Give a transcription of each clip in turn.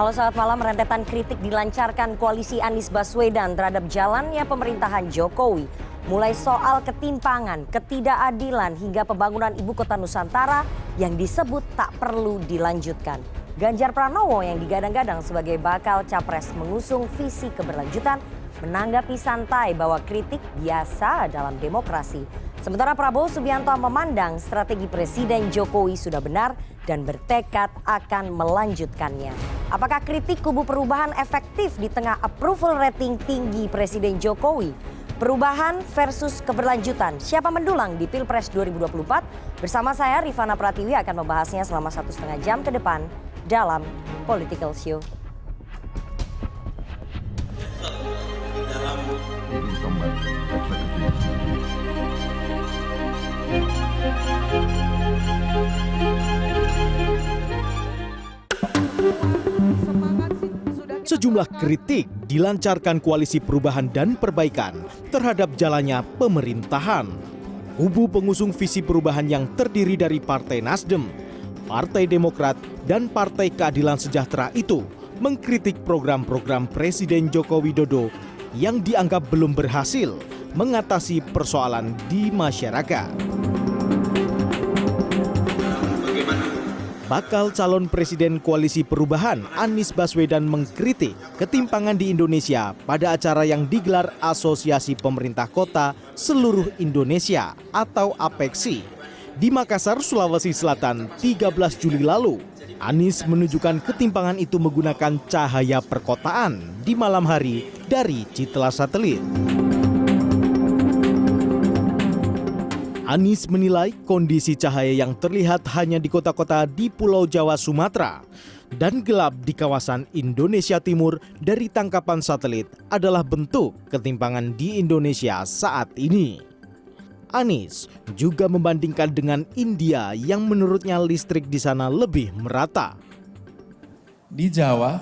Halo, selamat malam. Rentetan kritik dilancarkan koalisi Anies Baswedan terhadap jalannya pemerintahan Jokowi. Mulai soal ketimpangan, ketidakadilan hingga pembangunan ibu kota Nusantara yang disebut tak perlu dilanjutkan. Ganjar Pranowo yang digadang-gadang sebagai bakal capres mengusung visi keberlanjutan menanggapi santai bahwa kritik biasa dalam demokrasi. Sementara Prabowo Subianto memandang strategi Presiden Jokowi sudah benar dan bertekad akan melanjutkannya. Apakah kritik kubu perubahan efektif di tengah approval rating tinggi Presiden Jokowi? Perubahan versus keberlanjutan, siapa mendulang di Pilpres 2024? Bersama saya Rifana Pratiwi akan membahasnya selama 1,5 jam ke depan dalam Political Show. Sejumlah kritik dilancarkan Koalisi Perubahan dan Perbaikan terhadap jalannya pemerintahan. Kubu pengusung visi perubahan yang terdiri dari Partai Nasdem, Partai Demokrat, dan Partai Keadilan Sejahtera itu mengkritik program-program Presiden Joko Widodo yang dianggap belum berhasil mengatasi persoalan di masyarakat. Bakal calon Presiden Koalisi Perubahan Anies Baswedan mengkritik ketimpangan di Indonesia pada acara yang digelar Asosiasi Pemerintah Kota Seluruh Indonesia atau APEKSI di Makassar, Sulawesi Selatan 13 Juli lalu. Anies menunjukkan ketimpangan itu menggunakan cahaya perkotaan di malam hari dari citra satelit. Anies menilai kondisi cahaya yang terlihat hanya di kota-kota di Pulau Jawa, Sumatera dan gelap di kawasan Indonesia Timur dari tangkapan satelit adalah bentuk ketimpangan di Indonesia saat ini. Anies juga membandingkan dengan India yang menurutnya listrik di sana lebih merata. Di Jawa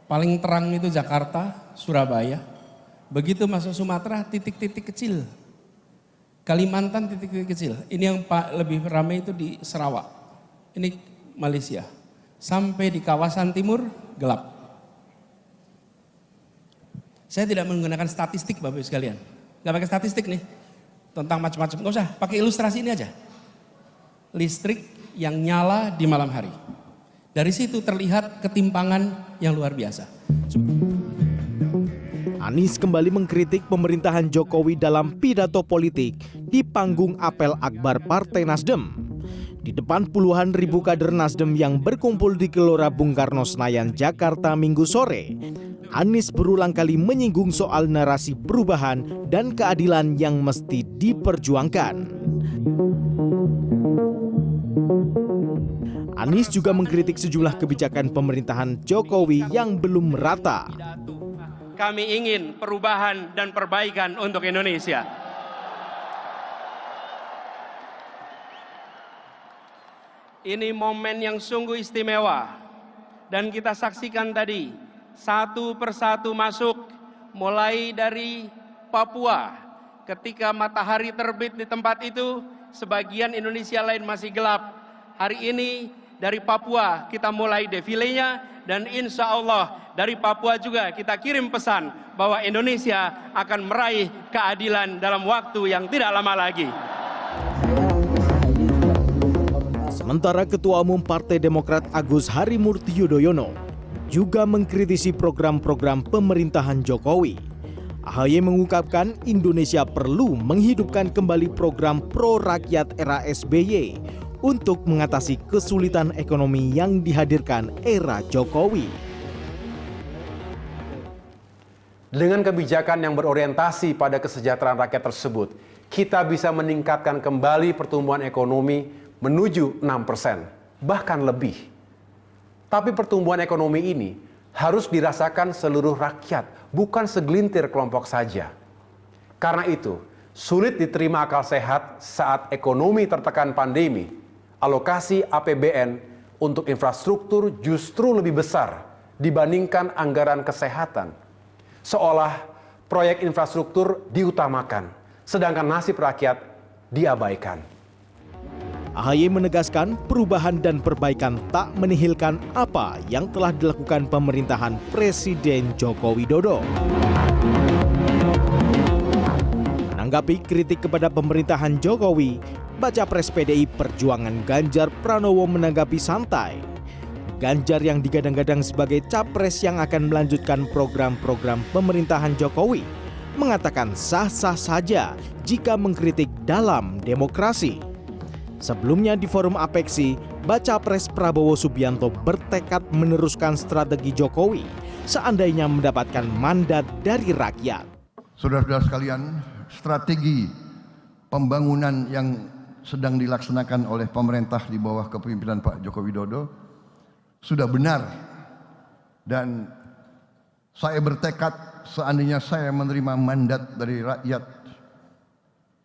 paling terang itu Jakarta, Surabaya. Begitu masuk Sumatera titik-titik kecil. Kalimantan titik-titik kecil. Ini yang lebih ramai itu di Sarawak. Ini Malaysia. Sampai di kawasan timur gelap. Saya tidak menggunakan statistik Bapak Ibu sekalian. Gak pakai statistik nih. Tentang macam-macam. Gak usah, pakai ilustrasi ini aja. Listrik yang nyala di malam hari. Dari situ terlihat ketimpangan yang luar biasa. Anies kembali mengkritik pemerintahan Jokowi dalam pidato politik di panggung apel akbar Partai Nasdem. Di depan puluhan ribu kader Nasdem yang berkumpul di Gelora Bung Karno Senayan, Jakarta Minggu sore, Anies berulang kali menyinggung soal narasi perubahan dan keadilan yang mesti diperjuangkan. Anies juga mengkritik sejumlah kebijakan pemerintahan Jokowi yang belum merata. Kami ingin perubahan dan perbaikan untuk Indonesia. Ini momen yang sungguh istimewa dan kita saksikan tadi satu persatu masuk, mulai dari Papua. Ketika matahari terbit di tempat itu, sebagian Indonesia lain masih gelap. Hari ini dari Papua kita mulai defilenya dan insya Allah dari Papua juga kita kirim pesan bahwa Indonesia akan meraih keadilan dalam waktu yang tidak lama lagi. Sementara Ketua Umum Partai Demokrat Agus Harimurti Yudhoyono juga mengkritisi program-program pemerintahan Jokowi. AHY mengungkapkan Indonesia perlu menghidupkan kembali program pro rakyat era SBY untuk mengatasi kesulitan ekonomi yang dihadirkan era Jokowi. Dengan kebijakan yang berorientasi pada kesejahteraan rakyat tersebut, kita bisa meningkatkan kembali pertumbuhan ekonomi menuju 6%, bahkan lebih. Tapi pertumbuhan ekonomi ini harus dirasakan seluruh rakyat, bukan segelintir kelompok saja. Karena itu, sulit diterima akal sehat saat ekonomi tertekan pandemi. Alokasi APBN untuk infrastruktur justru lebih besar dibandingkan anggaran kesehatan. Seolah proyek infrastruktur diutamakan, sedangkan nasib rakyat diabaikan. AHY menegaskan perubahan dan perbaikan tak menihilkan apa yang telah dilakukan pemerintahan Presiden Joko Widodo. Menanggapi kritik kepada pemerintahan Jokowi, Bacapres PDI Perjuangan Ganjar Pranowo menanggapi santai. Ganjar yang digadang-gadang sebagai capres yang akan melanjutkan program-program pemerintahan Jokowi mengatakan sah-sah saja jika mengkritik dalam demokrasi. Sebelumnya di forum Apeksi, Bacapres Prabowo Subianto bertekad meneruskan strategi Jokowi seandainya mendapatkan mandat dari rakyat. Saudara-saudara sekalian, strategi pembangunan yang sedang dilaksanakan oleh pemerintah di bawah kepemimpinan Pak Joko Widodo sudah benar, dan saya bertekad seandainya saya menerima mandat dari rakyat,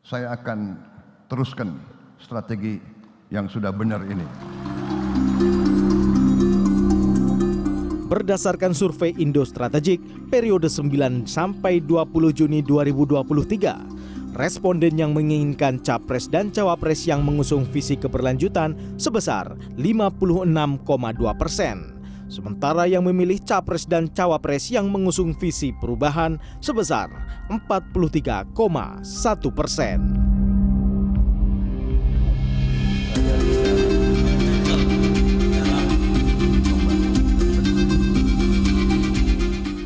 saya akan teruskan strategi yang sudah benar ini. Berdasarkan survei Indo Strategik periode 9 sampai 20 Juni 2023, responden yang menginginkan capres dan cawapres yang mengusung visi keberlanjutan sebesar 56,2%. Sementara yang memilih capres dan cawapres yang mengusung visi perubahan sebesar 43,1%.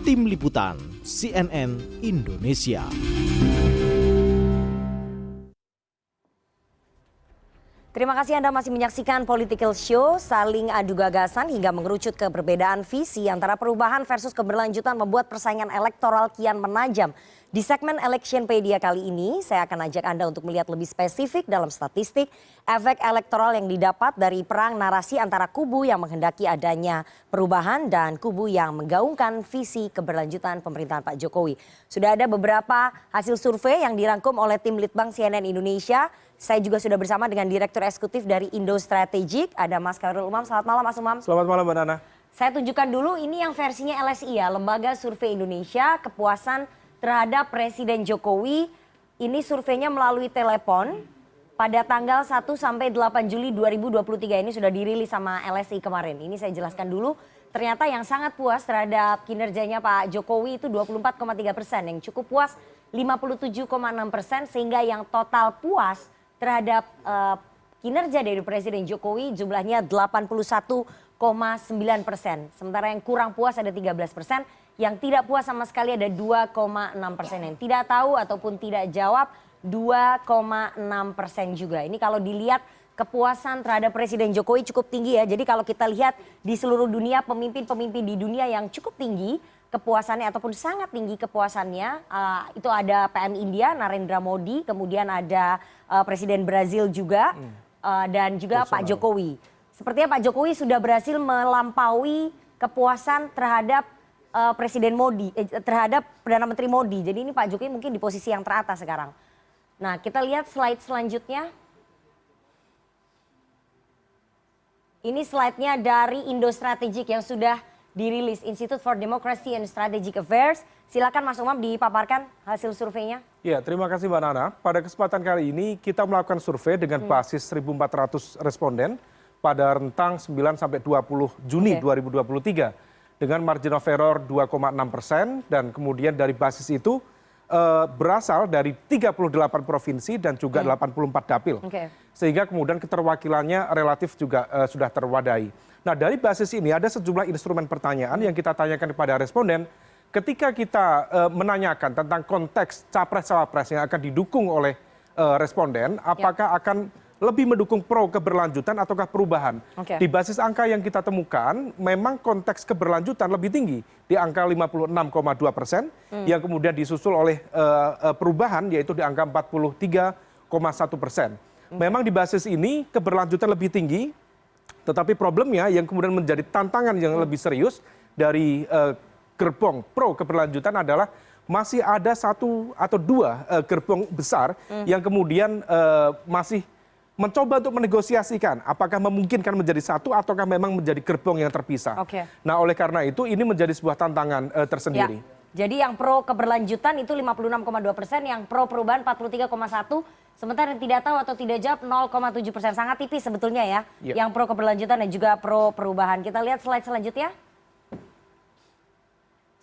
Tim Liputan CNN Indonesia. Terima kasih Anda masih menyaksikan Political Show, saling adu gagasan hingga mengerucut ke perbedaan visi antara perubahan versus keberlanjutan membuat persaingan elektoral kian menajam. Di segmen Electionpedia kali ini, saya akan ajak Anda untuk melihat lebih spesifik dalam statistik efek elektoral yang didapat dari perang narasi antara kubu yang menghendaki adanya perubahan dan kubu yang menggaungkan visi keberlanjutan pemerintahan Pak Jokowi. Sudah ada beberapa hasil survei yang dirangkum oleh tim Litbang CNN Indonesia. Saya juga sudah bersama dengan Direktur Eksekutif dari Indo Strategik, ada Mas Khairul Umam. Selamat malam Mas Umam. Selamat malam Mbak Nana. Saya tunjukkan dulu ini yang versinya LSI ya, Lembaga Survei Indonesia, kepuasan terhadap Presiden Jokowi. Ini surveinya melalui telepon pada tanggal 1 sampai 8 Juli 2023. Ini sudah dirilis sama LSI kemarin. Ini saya jelaskan dulu. Ternyata yang sangat puas terhadap kinerjanya Pak Jokowi itu 24,3%. Yang cukup puas 57,6%. Sehingga yang total puas terhadap kinerja dari Presiden Jokowi jumlahnya 81,9%. Sementara yang kurang puas ada 13%. Yang tidak puas sama sekali ada 2,6%. Yang tidak tahu ataupun tidak jawab 2,6% juga. Ini kalau dilihat kepuasan terhadap Presiden Jokowi cukup tinggi ya. Jadi kalau kita lihat di seluruh dunia, pemimpin-pemimpin di dunia yang cukup tinggi kepuasannya ataupun sangat tinggi kepuasannya, itu ada PM India Narendra Modi, kemudian ada Presiden Brazil juga, dan juga Pak Jokowi. Sepertinya Pak Jokowi sudah berhasil melampaui kepuasan terhadap Presiden Modi, terhadap Perdana Menteri Modi. Jadi ini Pak Jokowi mungkin di posisi yang teratas sekarang. Nah, kita lihat slide selanjutnya. Ini slide-nya dari Indo Strategik yang sudah dirilis, Institute for Democracy and Strategic Affairs. Silakan Mas Umam dipaparkan hasil surveinya. Ya, terima kasih Mbak Nana. Pada kesempatan kali ini kita melakukan survei dengan basis 1.400 responden pada rentang 9 sampai 20 Juni 2023 dengan margin of error 2,6%, dan kemudian dari basis itu berasal dari 38 provinsi dan juga 84 dapil. Sehingga kemudian keterwakilannya relatif juga sudah terwadai. Nah, dari basis ini ada sejumlah instrumen pertanyaan yang kita tanyakan kepada responden. Ketika kita menanyakan tentang konteks capres-cawapres yang akan didukung oleh responden, apakah akan lebih mendukung pro keberlanjutan ataukah perubahan. Di basis angka yang kita temukan, memang konteks keberlanjutan lebih tinggi di angka 56,2%, yang kemudian disusul oleh perubahan yaitu di angka 43,1%. Memang di basis ini keberlanjutan lebih tinggi, tetapi problemnya yang kemudian menjadi tantangan yang lebih serius dari gerbong pro keberlanjutan adalah masih ada satu atau dua gerbong besar yang kemudian masih mencoba untuk menegosiasikan apakah memungkinkan menjadi satu ataukah memang menjadi gerbong yang terpisah. Nah, oleh karena itu ini menjadi sebuah tantangan tersendiri. Jadi yang pro keberlanjutan itu 56,2%, yang pro perubahan 43,1%, sementara yang tidak tahu atau tidak jawab 0,7%. Sangat tipis sebetulnya ya, yang pro keberlanjutan dan juga pro perubahan. Kita lihat slide selanjutnya.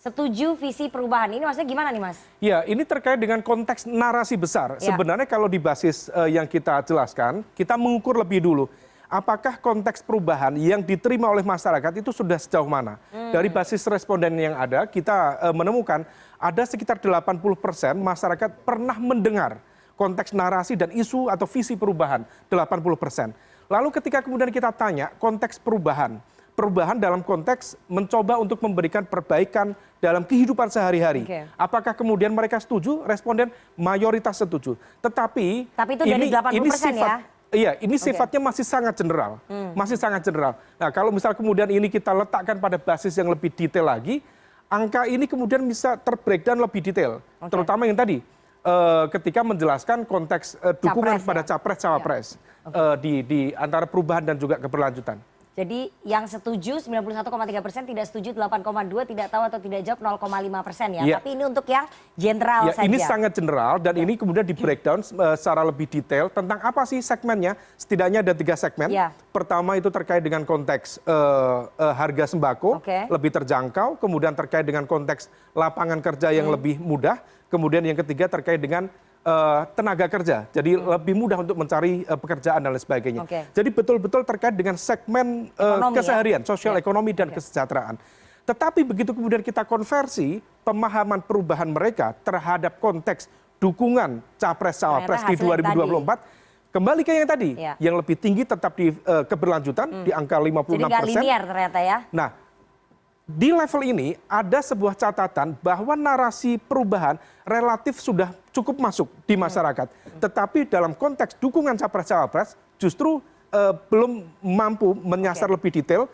Setuju visi perubahan, ini maksudnya gimana nih Mas? Ya, ini terkait dengan konteks narasi besar. Sebenarnya kalau di basis yang kita jelaskan, kita mengukur lebih dulu. Apakah konteks perubahan yang diterima oleh masyarakat itu sudah sejauh mana? Dari basis responden yang ada, kita menemukan ada sekitar 80% masyarakat pernah mendengar konteks narasi dan isu atau visi perubahan, 80%. Lalu ketika kemudian kita tanya konteks perubahan dalam konteks mencoba untuk memberikan perbaikan dalam kehidupan sehari-hari. Apakah kemudian mereka setuju? Responden mayoritas setuju. Tapi itu dari 80% ya? Iya, ini sifatnya masih sangat general. Masih sangat general. Nah, kalau misal kemudian ini kita letakkan pada basis yang lebih detail lagi, angka ini kemudian bisa terbreakdown lebih detail. Terutama yang tadi, ketika menjelaskan konteks dukungan pada capres-cawapres di antara perubahan dan juga keberlanjutan. Jadi yang setuju 91,3%, tidak setuju 8,2%, tidak tahu atau tidak jawab 0,5% ya. Tapi ini untuk yang general saja. Ini sangat general dan ini kemudian di breakdown secara lebih detail tentang apa sih segmennya. Setidaknya ada 3 segmen. Pertama itu terkait dengan konteks harga sembako lebih terjangkau, kemudian terkait dengan konteks lapangan kerja yang lebih mudah, kemudian yang ketiga terkait dengan tenaga kerja, jadi lebih mudah untuk mencari pekerjaan dan lain sebagainya. Jadi betul-betul terkait dengan segmen keseharian, sosial ekonomi dan kesejahteraan. Tetapi begitu kemudian kita konversi pemahaman perubahan mereka terhadap konteks dukungan capres-cawapres di 2024, kembali ke yang tadi, yang lebih tinggi tetap di keberlanjutan di angka 56%. Jadi nggak linear ternyata ya. Nah, di level ini ada sebuah catatan bahwa narasi perubahan relatif sudah cukup masuk di masyarakat. Tetapi dalam konteks dukungan capres-cawapres justru belum mampu menyasar lebih detail,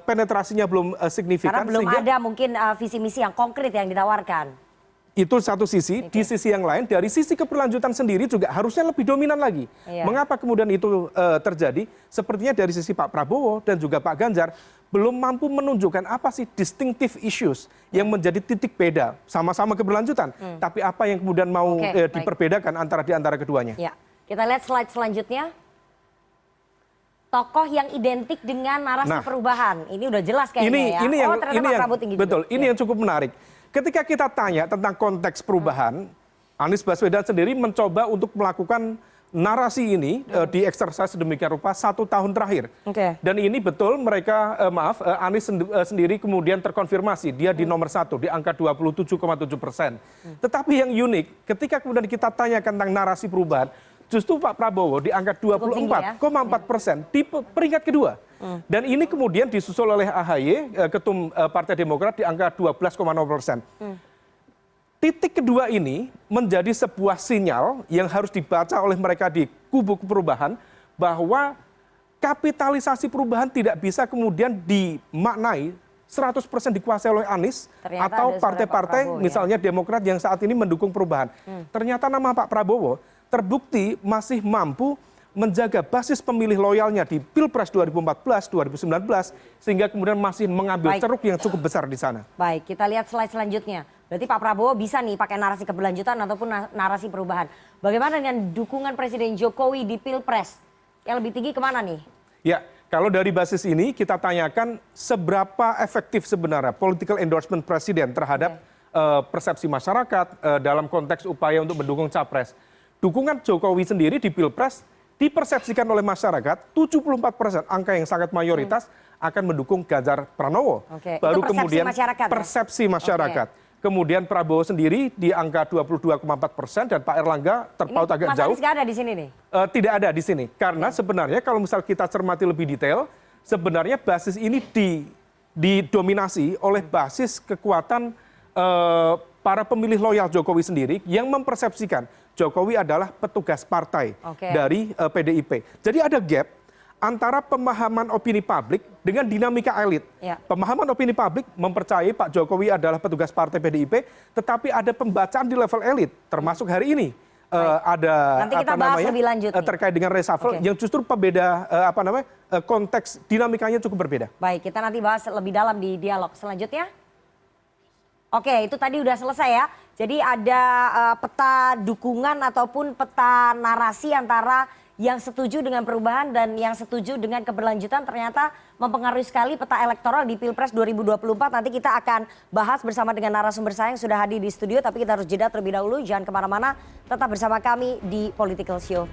penetrasinya belum signifikan. Karena belum ada mungkin visi misi yang konkret yang ditawarkan. Itu satu sisi, di sisi yang lain dari sisi keberlanjutan sendiri juga harusnya lebih dominan lagi. Mengapa kemudian itu terjadi? Sepertinya dari sisi Pak Prabowo dan juga Pak Ganjar belum mampu menunjukkan apa sih distinctive issues yang menjadi titik beda, sama-sama keberlanjutan. Tapi apa yang kemudian mau diperbedakan di antara keduanya. Kita lihat slide selanjutnya. Tokoh yang identik dengan narasi perubahan. Ini udah jelas kayaknya Ini yang cukup menarik. Ketika kita tanya tentang konteks perubahan, Anies Baswedan sendiri mencoba untuk melakukan narasi ini dieksersis sedemikian rupa 1 tahun terakhir. Dan ini betul mereka, Anies sendiri kemudian terkonfirmasi, dia di nomor 1, di angka 27,7%. Tetapi yang unik, ketika kemudian kita tanyakan tentang narasi perubahan, justru Pak Prabowo di angka 24,4% di peringkat kedua. Dan ini kemudian disusul oleh AHY, Ketum Partai Demokrat di angka 12,0%. Titik kedua ini menjadi sebuah sinyal yang harus dibaca oleh mereka di kubu perubahan bahwa kapitalisasi perubahan tidak bisa kemudian dimaknai 100% dikuasai oleh Anies atau partai-partai misalnya Demokrat yang saat ini mendukung perubahan. Ternyata nama Pak Prabowo terbukti masih mampu menjaga basis pemilih loyalnya di Pilpres 2014, 2019, sehingga kemudian masih mengambil ceruk yang cukup besar di sana. Baik, kita lihat slide selanjutnya. Berarti Pak Prabowo bisa nih pakai narasi keberlanjutan ataupun narasi perubahan. Bagaimana dengan dukungan Presiden Jokowi di Pilpres? Yang lebih tinggi kemana nih? Ya, kalau dari basis ini kita tanyakan seberapa efektif sebenarnya political endorsement Presiden terhadap persepsi masyarakat dalam konteks upaya untuk mendukung capres. Dukungan Jokowi sendiri di Pilpres dipersepsikan oleh masyarakat 74%, angka yang sangat mayoritas akan mendukung Ganjar Pranowo. Baru kemudian persepsi masyarakat. Kemudian Prabowo sendiri di angka 22,4% dan Pak Erlangga terpaut agak jauh. Mas Anies nggak ada di sini nih? Tidak ada di sini. Karena sebenarnya kalau misal kita cermati lebih detail, sebenarnya basis ini didominasi oleh basis kekuatan para pemilih loyal Jokowi sendiri yang mempersepsikan Jokowi adalah petugas partai dari PDIP. Jadi ada gap antara pemahaman opini publik dengan dinamika elit. Pemahaman opini publik mempercayai Pak Jokowi adalah petugas partai PDIP, tetapi ada pembacaan di level elit, termasuk hari ini. Ada nanti kita bahas lebih lanjut terkait dengan reshuffle yang justru pembeda konteks dinamikanya cukup berbeda. Baik, kita nanti bahas lebih dalam di dialog selanjutnya. Oke, itu tadi udah selesai ya. Jadi ada peta dukungan ataupun peta narasi antara yang setuju dengan perubahan dan yang setuju dengan keberlanjutan ternyata mempengaruhi sekali peta elektoral di Pilpres 2024. Nanti kita akan bahas bersama dengan narasumber saya yang sudah hadir di studio, tapi kita harus jeda terlebih dahulu. Jangan kemana-mana, tetap bersama kami di Political Show.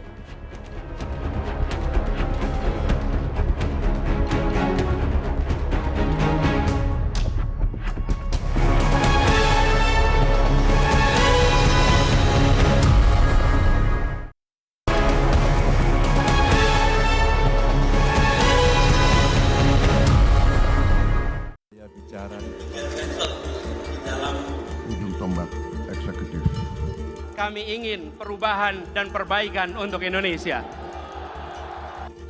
Ujung tombak eksekutif. Kami ingin perubahan dan perbaikan untuk Indonesia.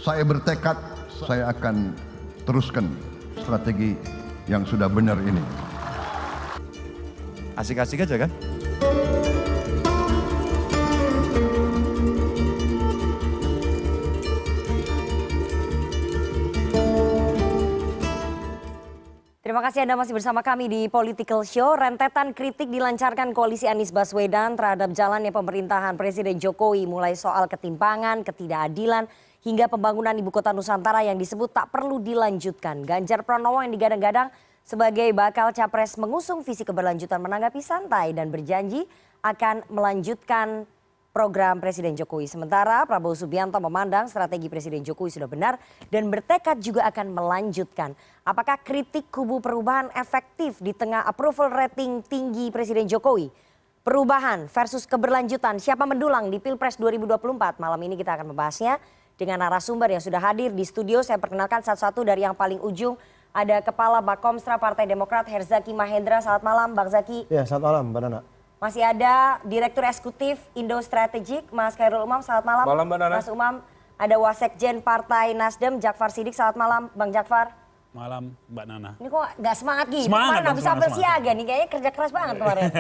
Saya bertekad, saya akan teruskan strategi yang sudah benar ini. Asik-asik aja kan? Terima kasih Anda masih bersama kami di Political Show. Rentetan kritik dilancarkan koalisi Anies Baswedan terhadap jalannya pemerintahan Presiden Jokowi, mulai soal ketimpangan, ketidakadilan, hingga pembangunan ibu kota Nusantara yang disebut tak perlu dilanjutkan. Ganjar Pranowo yang digadang-gadang sebagai bakal capres mengusung visi keberlanjutan menanggapi santai dan berjanji akan melanjutkan program Presiden Jokowi. Sementara Prabowo Subianto memandang strategi Presiden Jokowi sudah benar dan bertekad juga akan melanjutkan. Apakah kritik kubu perubahan efektif di tengah approval rating tinggi Presiden Jokowi? Perubahan versus keberlanjutan, siapa mendulang di Pilpres 2024? Malam ini kita akan membahasnya dengan narasumber yang sudah hadir di studio. Saya perkenalkan satu-satu dari yang paling ujung. Ada Kepala Bakomstra Partai Demokrat Herzaki Mahendra. Selamat malam Bang Zaki. Ya, selamat malam Mbak Nana. Masih ada Direktur Eksekutif Indo Strategik, Mas Khairul Umam. Selamat malam. Malam, Mbak Nana. Mas Umam. Ada Wasekjen Partai Nasdem, Jakfar Siddiq. Selamat malam, Bang Jakfar. Malam, Mbak Nana. Ini kok nggak semangat gitu? Semangat Kemarin dong, habis semangat, apel siaga nih, kayaknya kerja keras banget kemarin.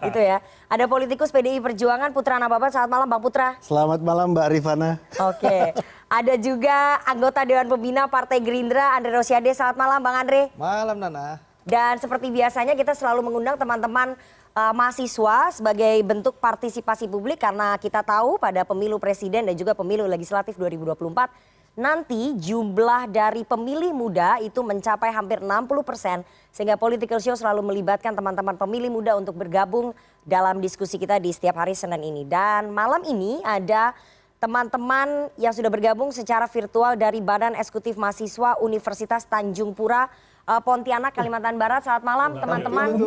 Gitu ya. Ada politikus PDI Perjuangan, Putra Nababan. Selamat malam, Bang Putra. Selamat malam Mbak Rifana. Oke. Ada juga anggota Dewan Pembina Partai Gerindra, Andre Rosiade. Selamat malam, Bang Andre. Malam Nana. Dan seperti biasanya kita selalu mengundang teman-teman mahasiswa sebagai bentuk partisipasi publik karena kita tahu pada pemilu presiden dan juga pemilu legislatif 2024 nanti jumlah dari pemilih muda itu mencapai hampir 60% sehingga Political Show selalu melibatkan teman-teman pemilih muda untuk bergabung dalam diskusi kita di setiap hari Senin ini. Dan malam ini ada teman-teman yang sudah bergabung secara virtual dari Badan Eksekutif Mahasiswa Universitas Tanjung Pura Pontianak, Kalimantan Barat. Selamat malam teman-teman.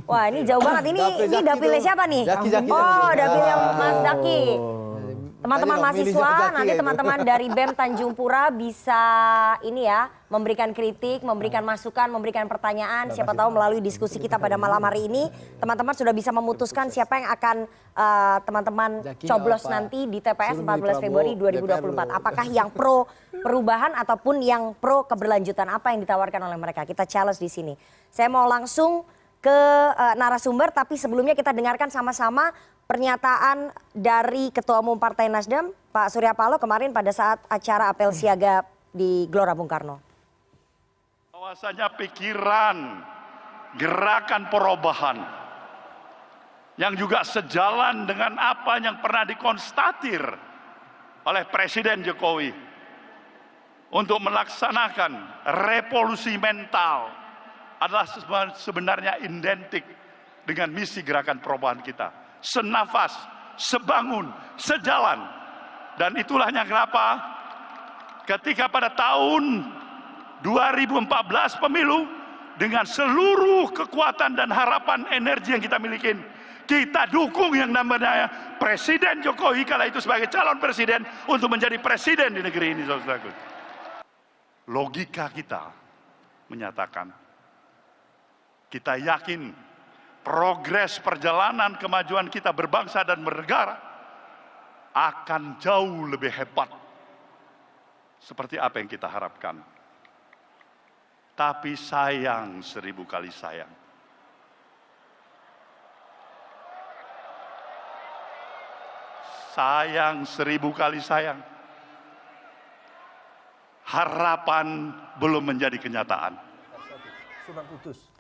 Wah ini jauh banget. Ini dapilnya siapa nih? Oh dapilnya Mas Zaki. Teman-teman mahasiswa, nanti teman-teman dari BEM Tanjung Pura bisa ini ya, memberikan kritik, memberikan masukan, memberikan pertanyaan. Siapa tahu melalui diskusi kita pada malam hari ini, teman-teman sudah bisa memutuskan siapa yang akan teman-teman coblos nanti di TPS 14 Februari 2024. Apakah yang pro perubahan ataupun yang pro keberlanjutan, apa yang ditawarkan oleh mereka? Kita challenge di sini. Saya mau langsung ke narasumber, tapi sebelumnya kita dengarkan sama-sama pernyataan dari Ketua Umum Partai Nasdem, Pak Surya Paloh kemarin pada saat acara apel siaga di Gelora Bung Karno. Bahwasanya pikiran, gerakan perubahan yang juga sejalan dengan apa yang pernah dikonstatir oleh Presiden Jokowi untuk melaksanakan revolusi mental adalah sebenarnya identik dengan misi gerakan perubahan kita. Senafas, sebangun, sejalan. Dan itulah yang kenapa ketika pada tahun 2014 pemilu dengan seluruh kekuatan dan harapan energi yang kita miliki, kita dukung yang namanya Presiden Jokowi kala itu sebagai calon presiden untuk menjadi presiden di negeri ini, saudaraku. Logika kita menyatakan kita yakin progres perjalanan kemajuan kita berbangsa dan bernegara akan jauh lebih hebat seperti apa yang kita harapkan. Tapi sayang, 1000 kali sayang, sayang 1000 kali sayang, harapan belum menjadi kenyataan.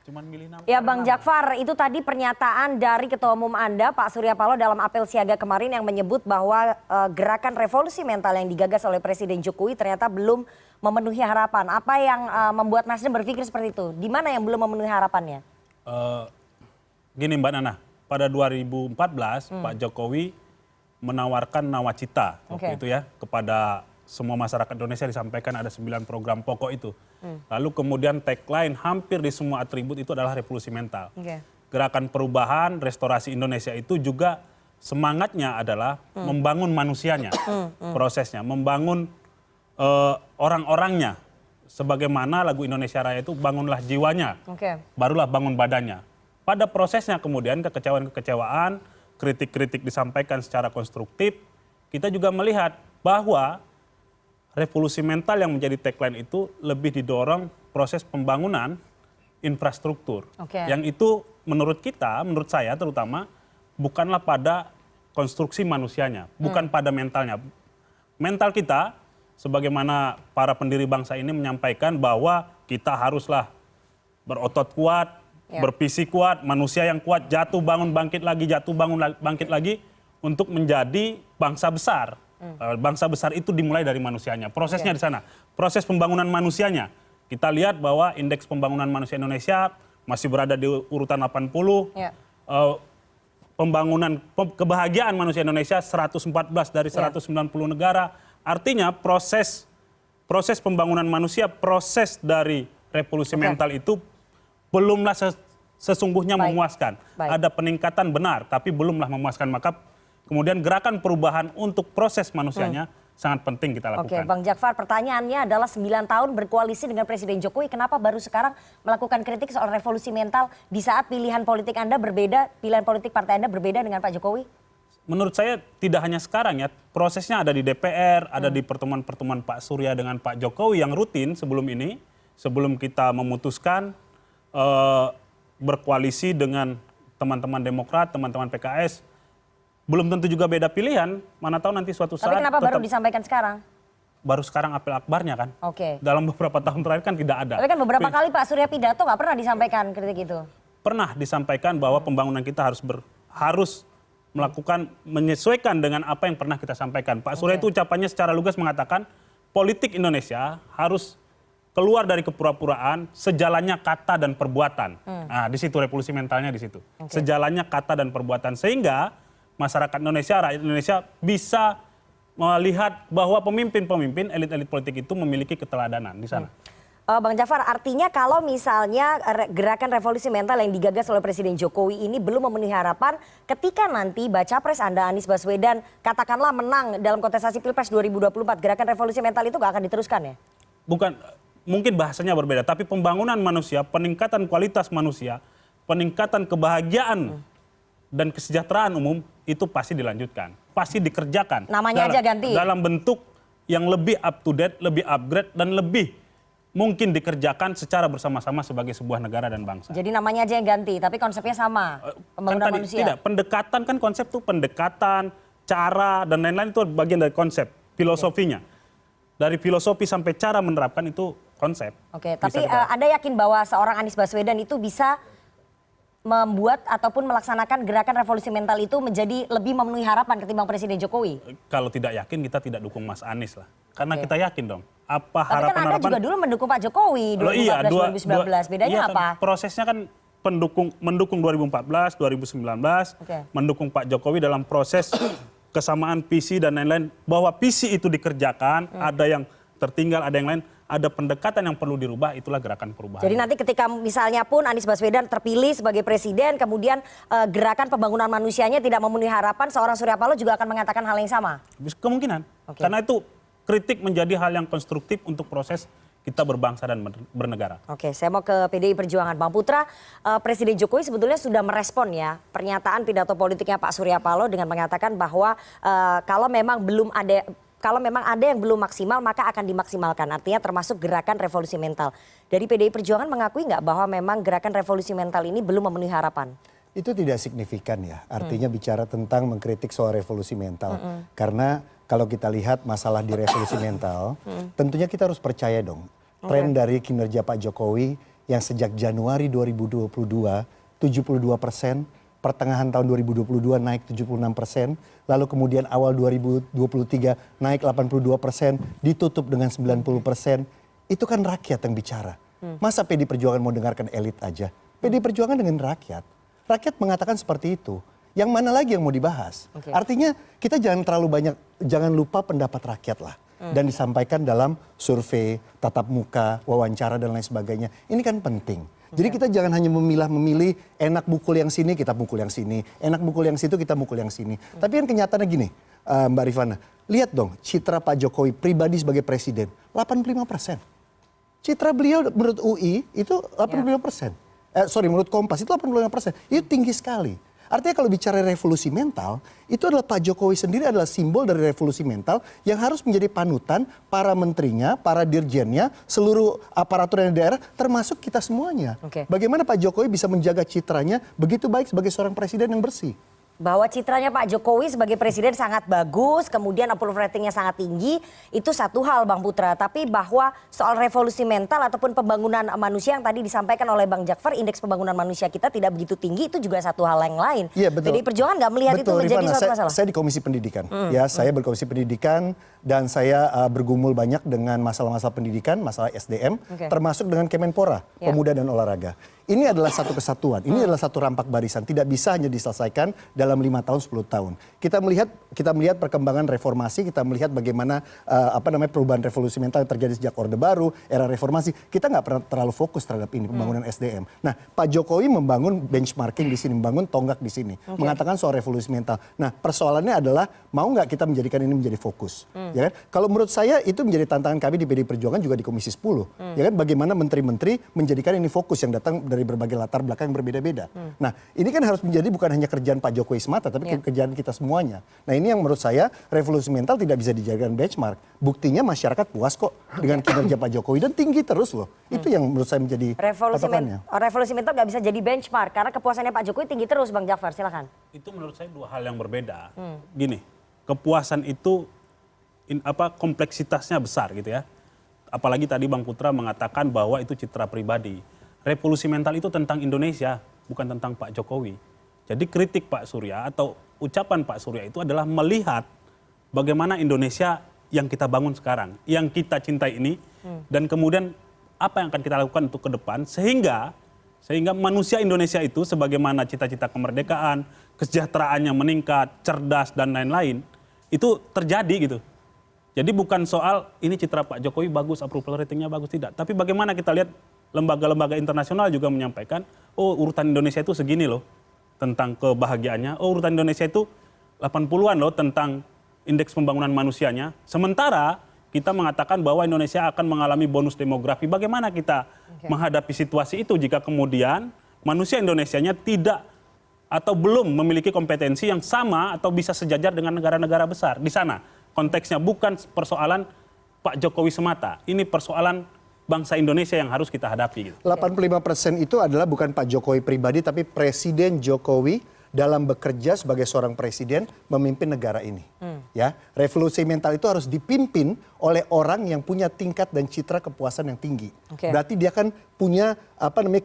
Cuman milih nama. Ya Bang Jakfar, itu tadi pernyataan dari Ketua Umum Anda Pak Surya Paloh dalam apel siaga kemarin yang menyebut bahwa gerakan revolusi mental yang digagas oleh Presiden Jokowi ternyata belum memenuhi harapan. Apa yang membuat Nasdem berpikir seperti itu? Di mana yang belum memenuhi harapannya? Gini Mbak Nana, pada 2014 Pak Jokowi menawarkan nawacita waktu itu ya kepada semua masyarakat Indonesia, disampaikan ada 9 program pokok itu. Lalu kemudian tagline hampir di semua atribut itu adalah revolusi mental. Gerakan perubahan, restorasi Indonesia itu juga semangatnya adalah membangun manusianya, prosesnya, membangun orang-orangnya. Sebagaimana lagu Indonesia Raya itu bangunlah jiwanya, barulah bangun badannya. Pada prosesnya kemudian kekecewaan-kekecewaan, kritik-kritik disampaikan secara konstruktif, kita juga melihat bahwa revolusi mental yang menjadi tagline itu lebih didorong proses pembangunan infrastruktur. Yang itu menurut kita, menurut saya terutama, bukanlah pada konstruksi manusianya, bukan pada mentalnya. Mental kita, sebagaimana para pendiri bangsa ini menyampaikan bahwa kita haruslah berotot kuat, berfisik kuat, manusia yang kuat, jatuh bangun bangkit lagi, jatuh bangun bangkit lagi untuk menjadi bangsa besar. Bangsa besar itu dimulai dari manusianya. Prosesnya di sana. Proses pembangunan manusianya. Kita lihat bahwa indeks pembangunan manusia Indonesia masih berada di urutan 80. Pembangunan kebahagiaan manusia Indonesia 114 dari 190 negara. Artinya proses pembangunan manusia, proses dari revolusi mental itu belumlah sesungguhnya memuaskan. Ada peningkatan benar, tapi belumlah memuaskan. Maka kemudian gerakan perubahan untuk proses manusianya sangat penting kita lakukan. Oke, Bang Jakfar, pertanyaannya adalah 9 tahun berkoalisi dengan Presiden Jokowi, kenapa baru sekarang melakukan kritik soal revolusi mental di saat pilihan politik Anda berbeda, pilihan politik partai Anda berbeda dengan Pak Jokowi? Menurut saya tidak hanya sekarang ya, prosesnya ada di DPR, ada di pertemuan-pertemuan Pak Surya dengan Pak Jokowi yang rutin sebelum ini, sebelum kita memutuskan berkoalisi dengan teman-teman Demokrat, teman-teman PKS. Belum tentu juga beda pilihan, mana tahu nanti suatu saat. Tapi kenapa baru disampaikan sekarang? Baru sekarang apel akbarnya kan. Dalam beberapa tahun terakhir kan tidak ada. Tapi kan beberapa kali Pak Surya pidato nggak pernah disampaikan kritik itu. Pernah disampaikan bahwa pembangunan kita harus melakukan, menyesuaikan dengan apa yang pernah kita sampaikan. Pak Surya itu ucapannya secara lugas mengatakan politik Indonesia harus keluar dari kepura-puraan, sejalannya kata dan perbuatan. Nah, di situ revolusi mentalnya di situ. Sejalannya kata dan perbuatan, sehingga masyarakat Indonesia, rakyat Indonesia bisa melihat bahwa pemimpin-pemimpin, elit-elit politik itu memiliki keteladanan di sana. Bang Jakfar, artinya kalau misalnya gerakan revolusi mental yang digagas oleh Presiden Jokowi ini belum memenuhi harapan, ketika nanti baca pres Anda Anies Baswedan katakanlah menang dalam kontestasi Pilpres 2024, gerakan revolusi mental itu nggak akan diteruskan ya? Bukan, mungkin bahasanya berbeda, tapi pembangunan manusia, peningkatan kualitas manusia, peningkatan kebahagiaan dan kesejahteraan umum itu pasti dilanjutkan, pasti dikerjakan. Namanya aja ganti. Dalam bentuk yang lebih up to date, lebih upgrade dan lebih mungkin dikerjakan secara bersama-sama sebagai sebuah negara dan bangsa. Jadi namanya aja yang ganti, tapi konsepnya sama, pembangunan manusia. Tidak, pendekatan kan konsep itu pendekatan, cara dan lain-lain itu bagian dari konsep, filosofinya. Dari filosofi sampai cara menerapkan itu konsep. Oke, tapi Anda yakin bahwa seorang Anies Baswedan itu bisa membuat ataupun melaksanakan gerakan revolusi mental itu menjadi lebih memenuhi harapan ketimbang Presiden Jokowi? Kalau tidak yakin kita tidak dukung Mas Anies lah. Karena kita yakin dong. Apa tapi kan Anda juga dulu mendukung Pak Jokowi 2014-2019. Bedanya apa? Prosesnya kan mendukung 2014, 2019, mendukung Pak Jokowi dalam proses kesamaan visi dan lain-lain. Bahwa visi itu dikerjakan, ada yang tertinggal, ada yang lain. Ada pendekatan yang perlu dirubah, itulah gerakan perubahan. Jadi nanti ketika misalnya pun Anies Baswedan terpilih sebagai presiden, kemudian gerakan pembangunan manusianya tidak memenuhi harapan, seorang Surya Paloh juga akan mengatakan hal yang sama? Kemungkinan. Karena itu kritik menjadi hal yang konstruktif untuk proses kita berbangsa dan bernegara. Oke, saya mau ke PDI Perjuangan. Bang Putra, Presiden Jokowi sebetulnya sudah merespon ya pernyataan pidato politiknya Pak Surya Paloh dengan mengatakan bahwa kalau memang ada yang belum maksimal, maka akan dimaksimalkan. Artinya termasuk gerakan revolusi mental. Dari PDI Perjuangan mengakui nggak bahwa memang gerakan revolusi mental ini belum memenuhi harapan? Itu tidak signifikan ya. Artinya bicara tentang mengkritik soal revolusi mental. Karena kalau kita lihat masalah di revolusi mental, tentunya kita harus percaya dong. Tren dari kinerja Pak Jokowi yang sejak Januari 2022 72%, pertengahan tahun 2022 naik 76%, lalu kemudian awal 2023 naik 82%, ditutup dengan 90%. Itu kan rakyat yang bicara. Masa PD Perjuangan mau dengarkan elit aja? PD Perjuangan dengan rakyat. Rakyat mengatakan seperti itu. Yang mana lagi yang mau dibahas? Artinya kita jangan lupa pendapat rakyat lah. Dan disampaikan dalam survei, tatap muka, wawancara dan lain sebagainya. Ini kan penting. Jadi kita jangan hanya memilih enak mukul yang sini, kita mukul yang sini. Enak mukul yang situ, kita mukul yang sini. Tapi kan kenyataannya gini, Mbak Rifana. Lihat dong citra Pak Jokowi pribadi sebagai presiden, 85%. Citra beliau menurut UI itu 85%. Menurut Kompas itu 85%. Itu tinggi sekali. Artinya kalau bicara revolusi mental, itu adalah Pak Jokowi sendiri adalah simbol dari revolusi mental yang harus menjadi panutan para menterinya, para dirjennya, seluruh aparatur yang daerah, termasuk kita semuanya. Bagaimana Pak Jokowi bisa menjaga citranya begitu baik sebagai seorang presiden yang bersih. Bahwa citranya Pak Jokowi sebagai presiden sangat bagus, kemudian approval ratingnya sangat tinggi, itu satu hal Bang Putra. Tapi bahwa soal revolusi mental ataupun pembangunan manusia yang tadi disampaikan oleh Bang Jakfar, indeks pembangunan manusia kita tidak begitu tinggi, itu juga satu hal yang lain. Iya, betul. PDI Perjuangan nggak melihat itu menjadi suatu masalah? Saya di Komisi Pendidikan, saya berkomisi pendidikan dan saya bergumul banyak dengan masalah-masalah pendidikan, masalah SDM, termasuk dengan Kemenpora, Pemuda dan Olahraga. Ini adalah satu kesatuan, ini adalah satu rampak barisan, tidak bisa hanya diselesaikan dalam 5 tahun, 10 tahun. Kita melihat perkembangan reformasi, kita melihat bagaimana perubahan revolusi mental yang terjadi sejak Orde Baru, era reformasi. Kita nggak pernah terlalu fokus terhadap ini, pembangunan SDM. Nah, Pak Jokowi membangun benchmarking di sini, membangun tonggak di sini, mengatakan soal revolusi mental. Nah, persoalannya adalah mau nggak kita menjadikan ini menjadi fokus, ya kan? Kalau menurut saya itu menjadi tantangan kami di PDI Perjuangan juga di Komisi 10, ya kan? Bagaimana menteri-menteri menjadikan ini fokus yang datang dari berbagai latar belakang yang berbeda-beda. Nah, ini kan harus menjadi bukan hanya kerjaan Pak Jokowi semata, tapi kerjaan kita semuanya. Nah, ini yang menurut saya revolusi mental tidak bisa dijadikan benchmark. Buktinya masyarakat puas kok dengan kinerja Pak Jokowi dan tinggi terus loh. Itu yang menurut saya menjadi patokannya. Revolusi mental nggak bisa jadi benchmark karena kepuasannya Pak Jokowi tinggi terus, Bang Jakfar. Silakan. Itu menurut saya dua hal yang berbeda. Gini, kepuasan itu kompleksitasnya besar gitu ya. Apalagi tadi Bang Putra mengatakan bahwa itu citra pribadi. Revolusi mental itu tentang Indonesia, bukan tentang Pak Jokowi. Jadi kritik Pak Surya atau ucapan Pak Surya itu adalah melihat bagaimana Indonesia yang kita bangun sekarang, yang kita cintai ini, dan kemudian apa yang akan kita lakukan untuk ke depan, sehingga manusia Indonesia itu sebagaimana cita-cita kemerdekaan, kesejahteraannya meningkat, cerdas, dan lain-lain, itu terjadi gitu. Jadi bukan soal ini citra Pak Jokowi bagus, approval ratingnya bagus, tidak. Tapi bagaimana kita lihat lembaga-lembaga internasional juga menyampaikan, oh urutan Indonesia itu segini loh tentang kebahagiaannya, oh urutan Indonesia itu 80-an loh tentang indeks pembangunan manusianya. Sementara kita mengatakan bahwa Indonesia akan mengalami bonus demografi. Bagaimana kita menghadapi situasi itu jika kemudian manusia Indonesianya tidak atau belum memiliki kompetensi yang sama atau bisa sejajar dengan negara-negara besar di sana. Konteksnya bukan persoalan Pak Jokowi semata, ini persoalan bangsa Indonesia yang harus kita hadapi. 85% itu adalah bukan Pak Jokowi pribadi, tapi Presiden Jokowi dalam bekerja sebagai seorang presiden memimpin negara ini. Ya, revolusi mental itu harus dipimpin oleh orang yang punya tingkat dan citra kepuasan yang tinggi. Berarti dia kan punya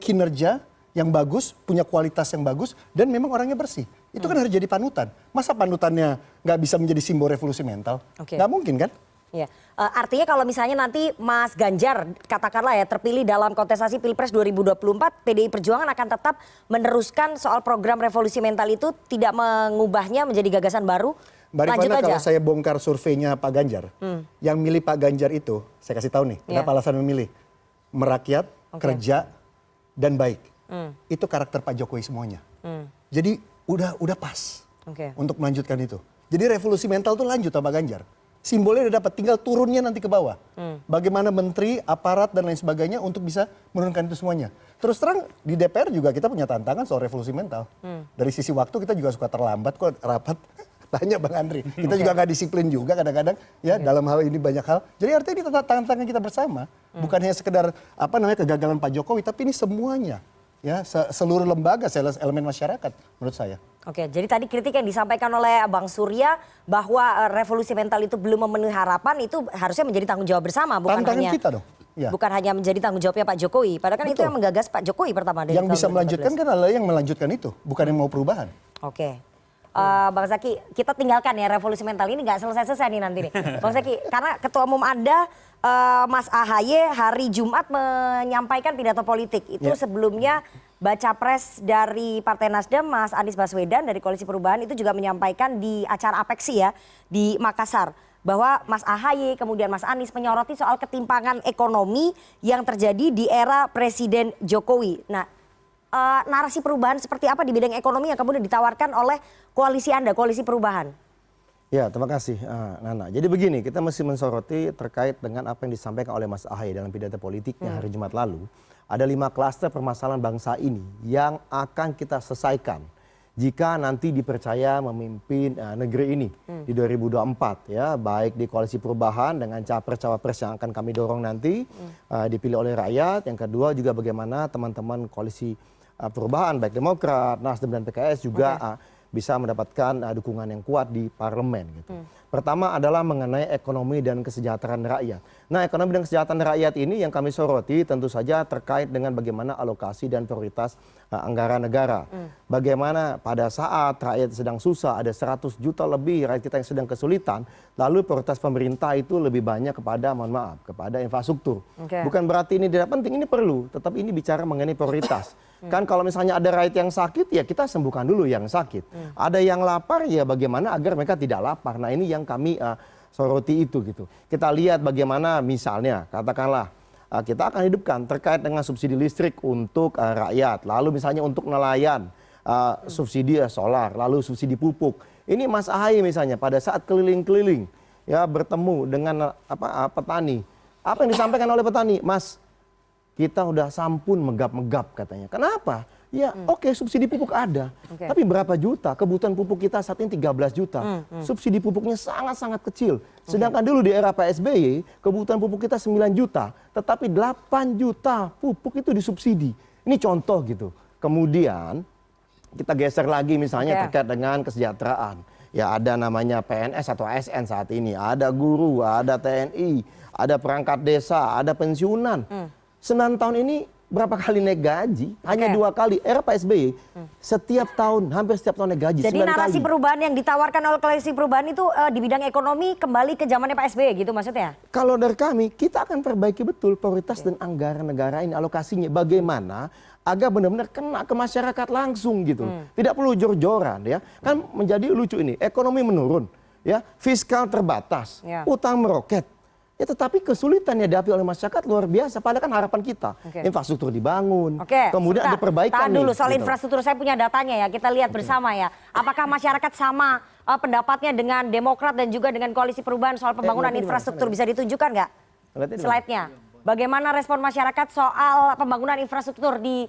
kinerja yang bagus, punya kualitas yang bagus, dan memang orangnya bersih. Itu kan harus jadi panutan. Masa panutannya nggak bisa menjadi simbol revolusi mental? Nggak mungkin kan? Ya, artinya kalau misalnya nanti Mas Ganjar katakanlah ya terpilih dalam kontestasi Pilpres 2024, PDI Perjuangan akan tetap meneruskan soal program revolusi mental itu, tidak mengubahnya menjadi gagasan baru. Mbak Rifana, kalau saya bongkar surveinya Pak Ganjar, yang milih Pak Ganjar itu, saya kasih tahu nih, kenapa alasan memilih. Merakyat, kerja, dan baik. Itu karakter Pak Jokowi semuanya. Jadi udah pas untuk melanjutkan itu. Jadi revolusi mental itu lanjut sama Pak Ganjar. Simbolnya udah dapat, tinggal turunnya nanti ke bawah. Bagaimana menteri, aparat, dan lain sebagainya untuk bisa menurunkan itu semuanya. Terus terang di DPR juga kita punya tantangan soal revolusi mental. Dari sisi waktu kita juga suka terlambat kok rapat. Tanya Bang Andri, kita juga nggak disiplin juga kadang-kadang ya dalam hal ini banyak hal. Jadi artinya ini tantangan kita bersama. Bukan hanya sekedar kegagalan Pak Jokowi, tapi ini semuanya. Ya, seluruh lembaga, elemen masyarakat menurut saya. Oke, jadi tadi kritik yang disampaikan oleh Bang Surya bahwa revolusi mental itu belum memenuhi harapan, itu harusnya menjadi tanggung jawab bersama, bukan tantangan hanya kita dong. bukan hanya menjadi tanggung jawabnya Pak Jokowi. Padahal kan itu yang menggagas Pak Jokowi pertama. Dari Yang bisa tahun 2014. melanjutkan kan adalah yang melanjutkan itu, bukan yang mau perubahan. Oke. Bang Zaky, kita tinggalkan ya revolusi mental ini nggak selesai-selesai nih nanti nih. Bang Zaky, karena Ketua Umum Anda, Mas AHY hari Jumat menyampaikan pidato politik. Itu sebelumnya baca pres dari Partai Nasdem, Mas Anies Baswedan dari Koalisi Perubahan itu juga menyampaikan di acara Apeksi ya, di Makassar. Bahwa Mas AHY kemudian Mas Anies menyoroti soal ketimpangan ekonomi yang terjadi di era Presiden Jokowi. Nah, narasi perubahan seperti apa di bidang ekonomi yang kemudian ditawarkan oleh koalisi Anda, Koalisi Perubahan? Ya, terima kasih Nana. Jadi begini, kita mesti mensoroti terkait dengan apa yang disampaikan oleh Mas AHY dalam pidato politiknya hari Jumat lalu. Ada 5 klaster permasalahan bangsa ini yang akan kita selesaikan jika nanti dipercaya memimpin negeri ini di 2024 ya, baik di Koalisi Perubahan dengan capres-cawapres yang akan kami dorong nanti dipilih oleh rakyat. Yang kedua juga bagaimana teman-teman Koalisi Perubahan baik Demokrat, Nasdem dan PKS juga bisa mendapatkan dukungan yang kuat di parlemen gitu. Pertama adalah mengenai ekonomi dan kesejahteraan rakyat. Nah, ekonomi dan kesejahteraan rakyat ini yang kami soroti tentu saja terkait dengan bagaimana alokasi dan prioritas anggaran negara. Bagaimana pada saat rakyat sedang susah, ada 100 juta lebih rakyat kita yang sedang kesulitan, lalu prioritas pemerintah itu lebih banyak kepada, mohon maaf, kepada infrastruktur. Bukan berarti ini tidak penting, ini perlu, tetapi ini bicara mengenai prioritas. Kan kalau misalnya ada rakyat yang sakit, ya kita sembuhkan dulu yang sakit. Ada yang lapar, ya bagaimana agar mereka tidak lapar. Nah, ini yang kami soroti itu gitu. Kita lihat bagaimana misalnya, katakanlah kita akan hidupkan terkait dengan subsidi listrik untuk rakyat. Lalu misalnya untuk nelayan, subsidi solar, lalu subsidi pupuk. Ini Mas AHY misalnya pada saat keliling-keliling ya bertemu dengan petani. Apa yang disampaikan oleh petani? Mas, kita udah sampun megap-megap katanya. Kenapa? Ya oke, subsidi pupuk ada. Tapi berapa juta? Kebutuhan pupuk kita saat ini 13 juta. Subsidi pupuknya sangat-sangat kecil. Sedangkan dulu di era Pak SBY, kebutuhan pupuk kita 9 juta. Tetapi 8 juta pupuk itu disubsidi. Ini contoh gitu. Kemudian kita geser lagi misalnya terkait dengan kesejahteraan. Ya ada namanya PNS atau ASN saat ini. Ada guru, ada TNI, ada perangkat desa, ada pensiunan. 9 tahun ini berapa kali naik gaji? Hanya 2 kali. Era Pak SBY setiap tahun, hampir setiap tahun naik gaji. Jadi narasi perubahan yang ditawarkan oleh Koalisi Perubahan itu di bidang ekonomi kembali ke zamannya Pak SBY gitu maksudnya? Kalau dari kami, kita akan perbaiki betul prioritas dan anggaran negara ini, alokasinya. Bagaimana agar benar-benar kena ke masyarakat langsung gitu. Tidak perlu jor-joran ya. Kan menjadi lucu ini, ekonomi menurun, ya, fiskal terbatas, utang meroket. Ya tetapi kesulitan yang dihadapi oleh masyarakat luar biasa. Padahal kan harapan kita infrastruktur dibangun, kemudian ada perbaikan. Tahan dulu soal infrastruktur, saya punya datanya ya, kita lihat bersama ya. Apakah masyarakat sama pendapatnya dengan Demokrat dan juga dengan Koalisi Perubahan soal pembangunan infrastruktur? Bisa ditunjukkan nggak slide-nya? Bagaimana respon masyarakat soal pembangunan infrastruktur di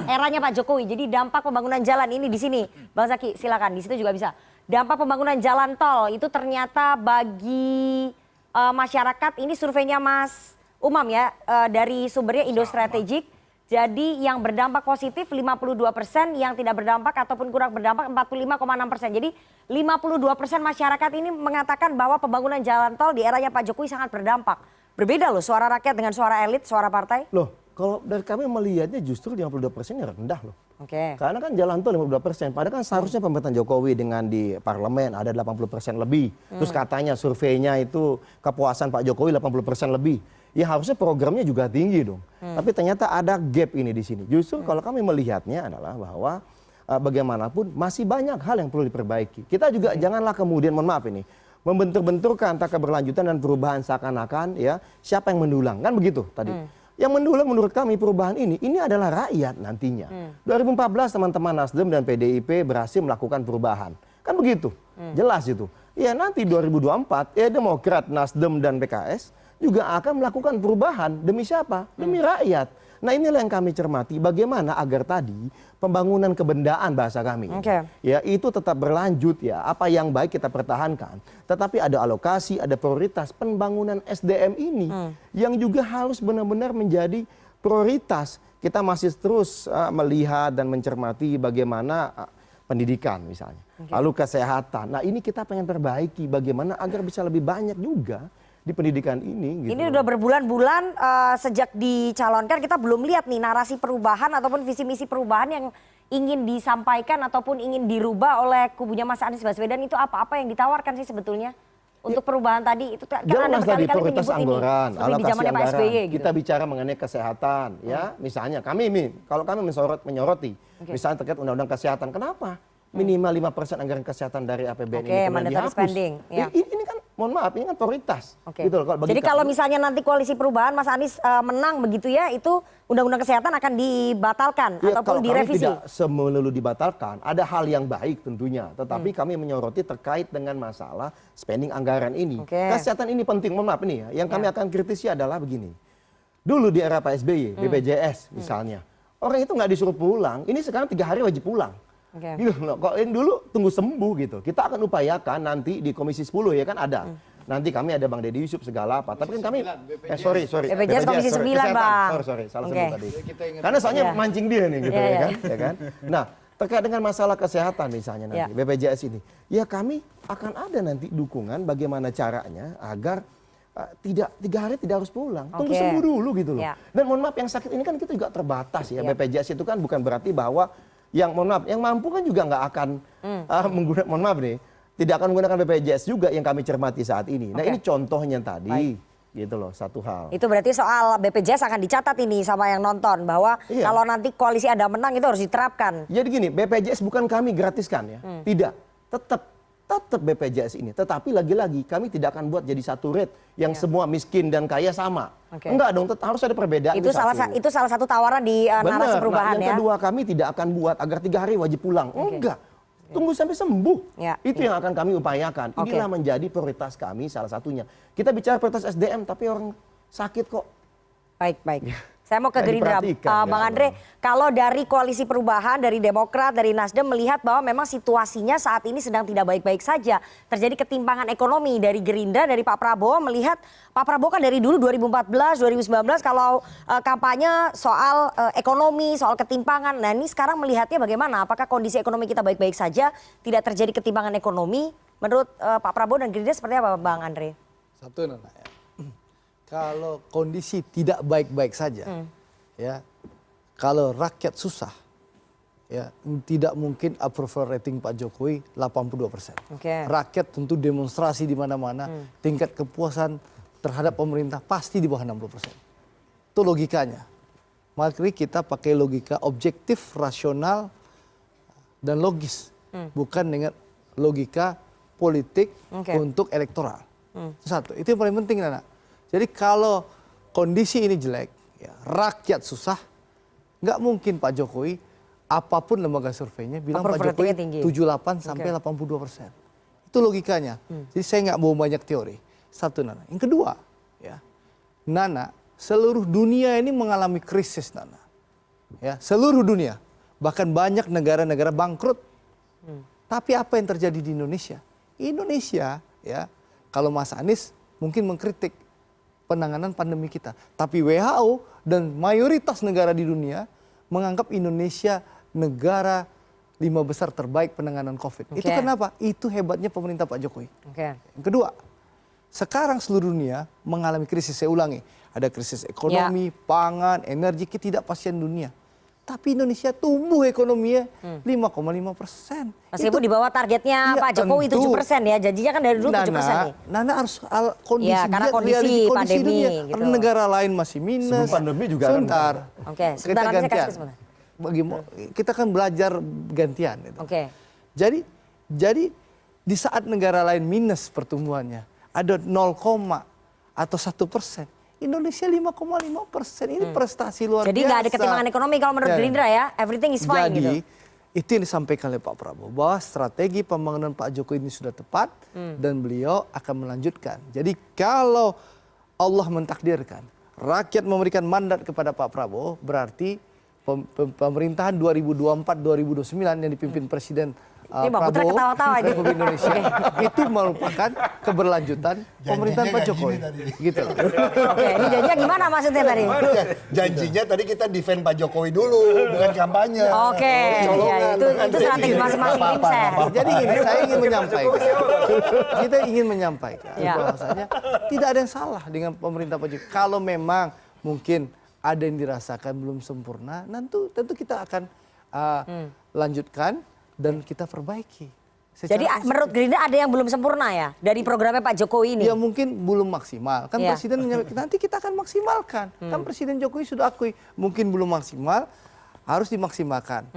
eranya Pak Jokowi? Jadi dampak pembangunan jalan ini di sini, Bang Zaky silakan, di situ juga bisa. Dampak pembangunan jalan tol itu ternyata bagi masyarakat, ini surveinya Mas Umam ya, dari sumbernya Indo Strategik. Jadi yang berdampak positif 52%, yang tidak berdampak ataupun kurang berdampak 45,6%. Jadi 52% masyarakat ini mengatakan bahwa pembangunan jalan tol di eranya Pak Jokowi sangat berdampak. Berbeda loh suara rakyat dengan suara elit, suara partai. Loh, kalau dari kami melihatnya justru 52%-nya rendah loh. Karena kan jalan tol 52%, padahal kan seharusnya pemerintahan Jokowi dengan di parlemen ada 80% lebih. Terus katanya surveinya itu kepuasan Pak Jokowi 80% lebih. Ya harusnya programnya juga tinggi dong. Tapi ternyata ada gap ini di sini. Justru kalau kami melihatnya adalah bahwa bagaimanapun masih banyak hal yang perlu diperbaiki. Kita juga janganlah kemudian, mohon maaf ini, membentur-benturkan antara keberlanjutan dan perubahan seakan-akan ya siapa yang mendulang. Kan begitu tadi. Yang mendulang menurut kami perubahan ini adalah rakyat nantinya. 2014 teman-teman Nasdem dan PDIP berhasil melakukan perubahan. Kan begitu, jelas itu. Ya nanti 2024 ya Demokrat, Nasdem dan PKS juga akan melakukan perubahan. Demi siapa? Demi rakyat. Nah inilah yang kami cermati, bagaimana agar tadi pembangunan kebendaan bahasa kami. Ya itu tetap berlanjut ya, apa yang baik kita pertahankan. Tetapi ada alokasi, ada prioritas pembangunan SDM ini yang juga harus benar-benar menjadi prioritas. Kita masih terus melihat dan mencermati bagaimana pendidikan misalnya. Lalu kesehatan. Nah ini kita pengen perbaiki bagaimana agar bisa lebih banyak juga di pendidikan ini. Gitu. Ini udah berbulan-bulan sejak dicalonkan kita belum lihat nih narasi perubahan ataupun visi misi perubahan yang ingin disampaikan ataupun ingin dirubah oleh kubunya Mas Anies Baswedan itu apa yang ditawarkan sih sebetulnya? Untuk perubahan tadi itu kan Anda berkali-kali prioritas menyebut anggaran, ini seperti di zamannya Pak SBY gitu. Kita bicara mengenai kesehatan ya. Misalnya kalau kami menyoroti misalnya terkait undang-undang kesehatan, kenapa? Minimal 5% anggaran kesehatan dari APBN ini kemudian dihapus. Spending. Ya. Ini kan mohon maaf, ini kan prioritas. Gitu loh, jadi kalau misalnya nanti koalisi perubahan Mas Anies menang begitu ya, itu undang-undang kesehatan akan dibatalkan ya, ataupun kalau direvisi? Kami tidak semelulu dibatalkan, ada hal yang baik tentunya. Tetapi kami menyoroti terkait dengan masalah spending anggaran ini. Kesehatan ini penting, mohon maaf ini ya. Yang kami akan kritisi adalah begini. Dulu di era Pak SBY, BPJS misalnya, orang itu nggak disuruh pulang, ini sekarang 3 hari wajib pulang. Gitu loh. Kok yang dulu tunggu sembuh gitu. Kita akan upayakan nanti di Komisi 10 ya kan ada. Nanti kami ada Bang Deddy Yusuf segala apa. Tapi kan kami sorry. BPJS Komisi 9, Bang. Sorry, salah sebut tadi. Karena soalnya mancing dia nih gitu ya kan. Nah, terkait dengan masalah kesehatan misalnya nanti BPJS ini. Ya kami akan ada nanti dukungan bagaimana caranya agar tidak 3 hari tidak harus pulang. Tunggu sembuh dulu gitu loh. Dan mohon maaf yang sakit ini kan kita juga terbatas ya. BPJS itu kan bukan berarti bahwa yang mohon maaf, yang mampu kan juga nggak akan menggunakan, mohon maaf nih, tidak akan menggunakan BPJS juga yang kami cermati saat ini. Nah ini contohnya tadi, gitu loh, satu hal. Itu berarti soal BPJS akan dicatat ini sama yang nonton bahwa kalau nanti koalisi Anda menang itu harus diterapkan. Jadi gini, BPJS bukan kami gratiskan ya, tidak, tetap BPJS ini. Tetapi lagi-lagi kami tidak akan buat jadi satu rate yang semua miskin dan kaya sama. Enggak dong, harus ada perbedaan. Itu salah satu tawaran di narasi perubahan yang kedua kami tidak akan buat agar 3 hari wajib pulang. Enggak. Tunggu sampai sembuh. Itu yang akan kami upayakan. Inilah menjadi prioritas kami salah satunya. Kita bicara prioritas SDM tapi orang sakit kok. Baik. Saya mau ke Gerindra, Bang Andre. Kalau dari koalisi perubahan, dari Demokrat, dari Nasdem melihat bahwa memang situasinya saat ini sedang tidak baik-baik saja. Terjadi ketimpangan ekonomi dari Gerindra, dari Pak Prabowo melihat Pak Prabowo kan dari dulu 2014, 2019 kalau kampanye soal ekonomi, soal ketimpangan. Nah ini sekarang melihatnya bagaimana? Apakah kondisi ekonomi kita baik-baik saja, tidak terjadi ketimpangan ekonomi? Menurut Pak Prabowo dan Gerindra seperti apa, Bang Andre? Satu Nana ya. Kalau kondisi tidak baik-baik saja, ya, kalau rakyat susah, ya, tidak mungkin approval rating Pak Jokowi 82%. Rakyat tentu demonstrasi di mana-mana, tingkat kepuasan terhadap pemerintah pasti di bawah 60%. Itu logikanya. Mari kita pakai logika objektif, rasional, dan logis, bukan dengan logika politik untuk elektoral. Satu, itu yang paling penting, Nana. Jadi kalau kondisi ini jelek, ya, rakyat susah, nggak mungkin Pak Jokowi, apapun lembaga surveinya bilang Pak Jokowi 78 sampai 82%. Itu logikanya. Jadi saya nggak mau banyak teori. Satu, Nana. Yang kedua, ya, Nana, seluruh dunia ini mengalami krisis, Nana. Ya, seluruh dunia, bahkan banyak negara-negara bangkrut. Tapi apa yang terjadi di Indonesia? Indonesia, ya, kalau Mas Anies mungkin mengkritik penanganan pandemi kita. Tapi WHO dan mayoritas negara di dunia menganggap Indonesia negara 5 besar terbaik penanganan COVID. Itu kenapa? Itu hebatnya pemerintah Pak Jokowi. Yang kedua, sekarang seluruh dunia mengalami krisis. Saya ulangi, ada krisis ekonomi, pangan, energi, ketidakpastian dunia. Tapi Indonesia tumbuh ekonominya 5,5%. Meskipun di bawah targetnya Pak Jokowi 7% ya, janjinya kan dari dulu 7% nih. Nana harus kondisi, karena kondisi pandemi gitu. Negara lain masih minus. Sebelum pandemi juga sebentar. Sebentar kita gantian. Kita kan belajar gantian. Gitu. Jadi di saat negara lain minus pertumbuhannya, ada 0, atau 1%. Indonesia 5,5%, ini prestasi luar biasa. Jadi nggak ada ketimpangan ekonomi kalau menurut Gerindra ya, everything is fine gitu. Jadi itu yang disampaikan oleh Pak Prabowo, bahwa strategi pembangunan Pak Jokowi ini sudah tepat dan beliau akan melanjutkan. Jadi kalau Allah mentakdirkan, rakyat memberikan mandat kepada Pak Prabowo, berarti pemerintahan 2024-2029 yang dipimpin Presiden Bang Putra Prabowo ketawa-tawa ini. Republik Indonesia itu merupakan keberlanjutan pemerintahan Pak Jokowi. Gitu loh. Oke, ini janjinya gimana maksudnya tadi? Janjinya tadi kita defend Pak Jokowi dulu, bukan kampanye. Oke, ya, itu strategi masing-masing tim ses. Jadi gini, saya ingin menyampaikan, kita ingin menyampaikan bahwasanya tidak ada yang salah dengan pemerintah Pak Jokowi. Kalau memang mungkin ada yang dirasakan belum sempurna, tentu kita akan lanjutkan dan kita perbaiki. Jadi menurut Gerindra ada yang belum sempurna ya dari programnya Pak Jokowi ini? Ya mungkin belum maksimal. Kan Presiden menyampaikan nanti kita akan maksimalkan. Kan Presiden Jokowi sudah akui mungkin belum maksimal, harus dimaksimalkan.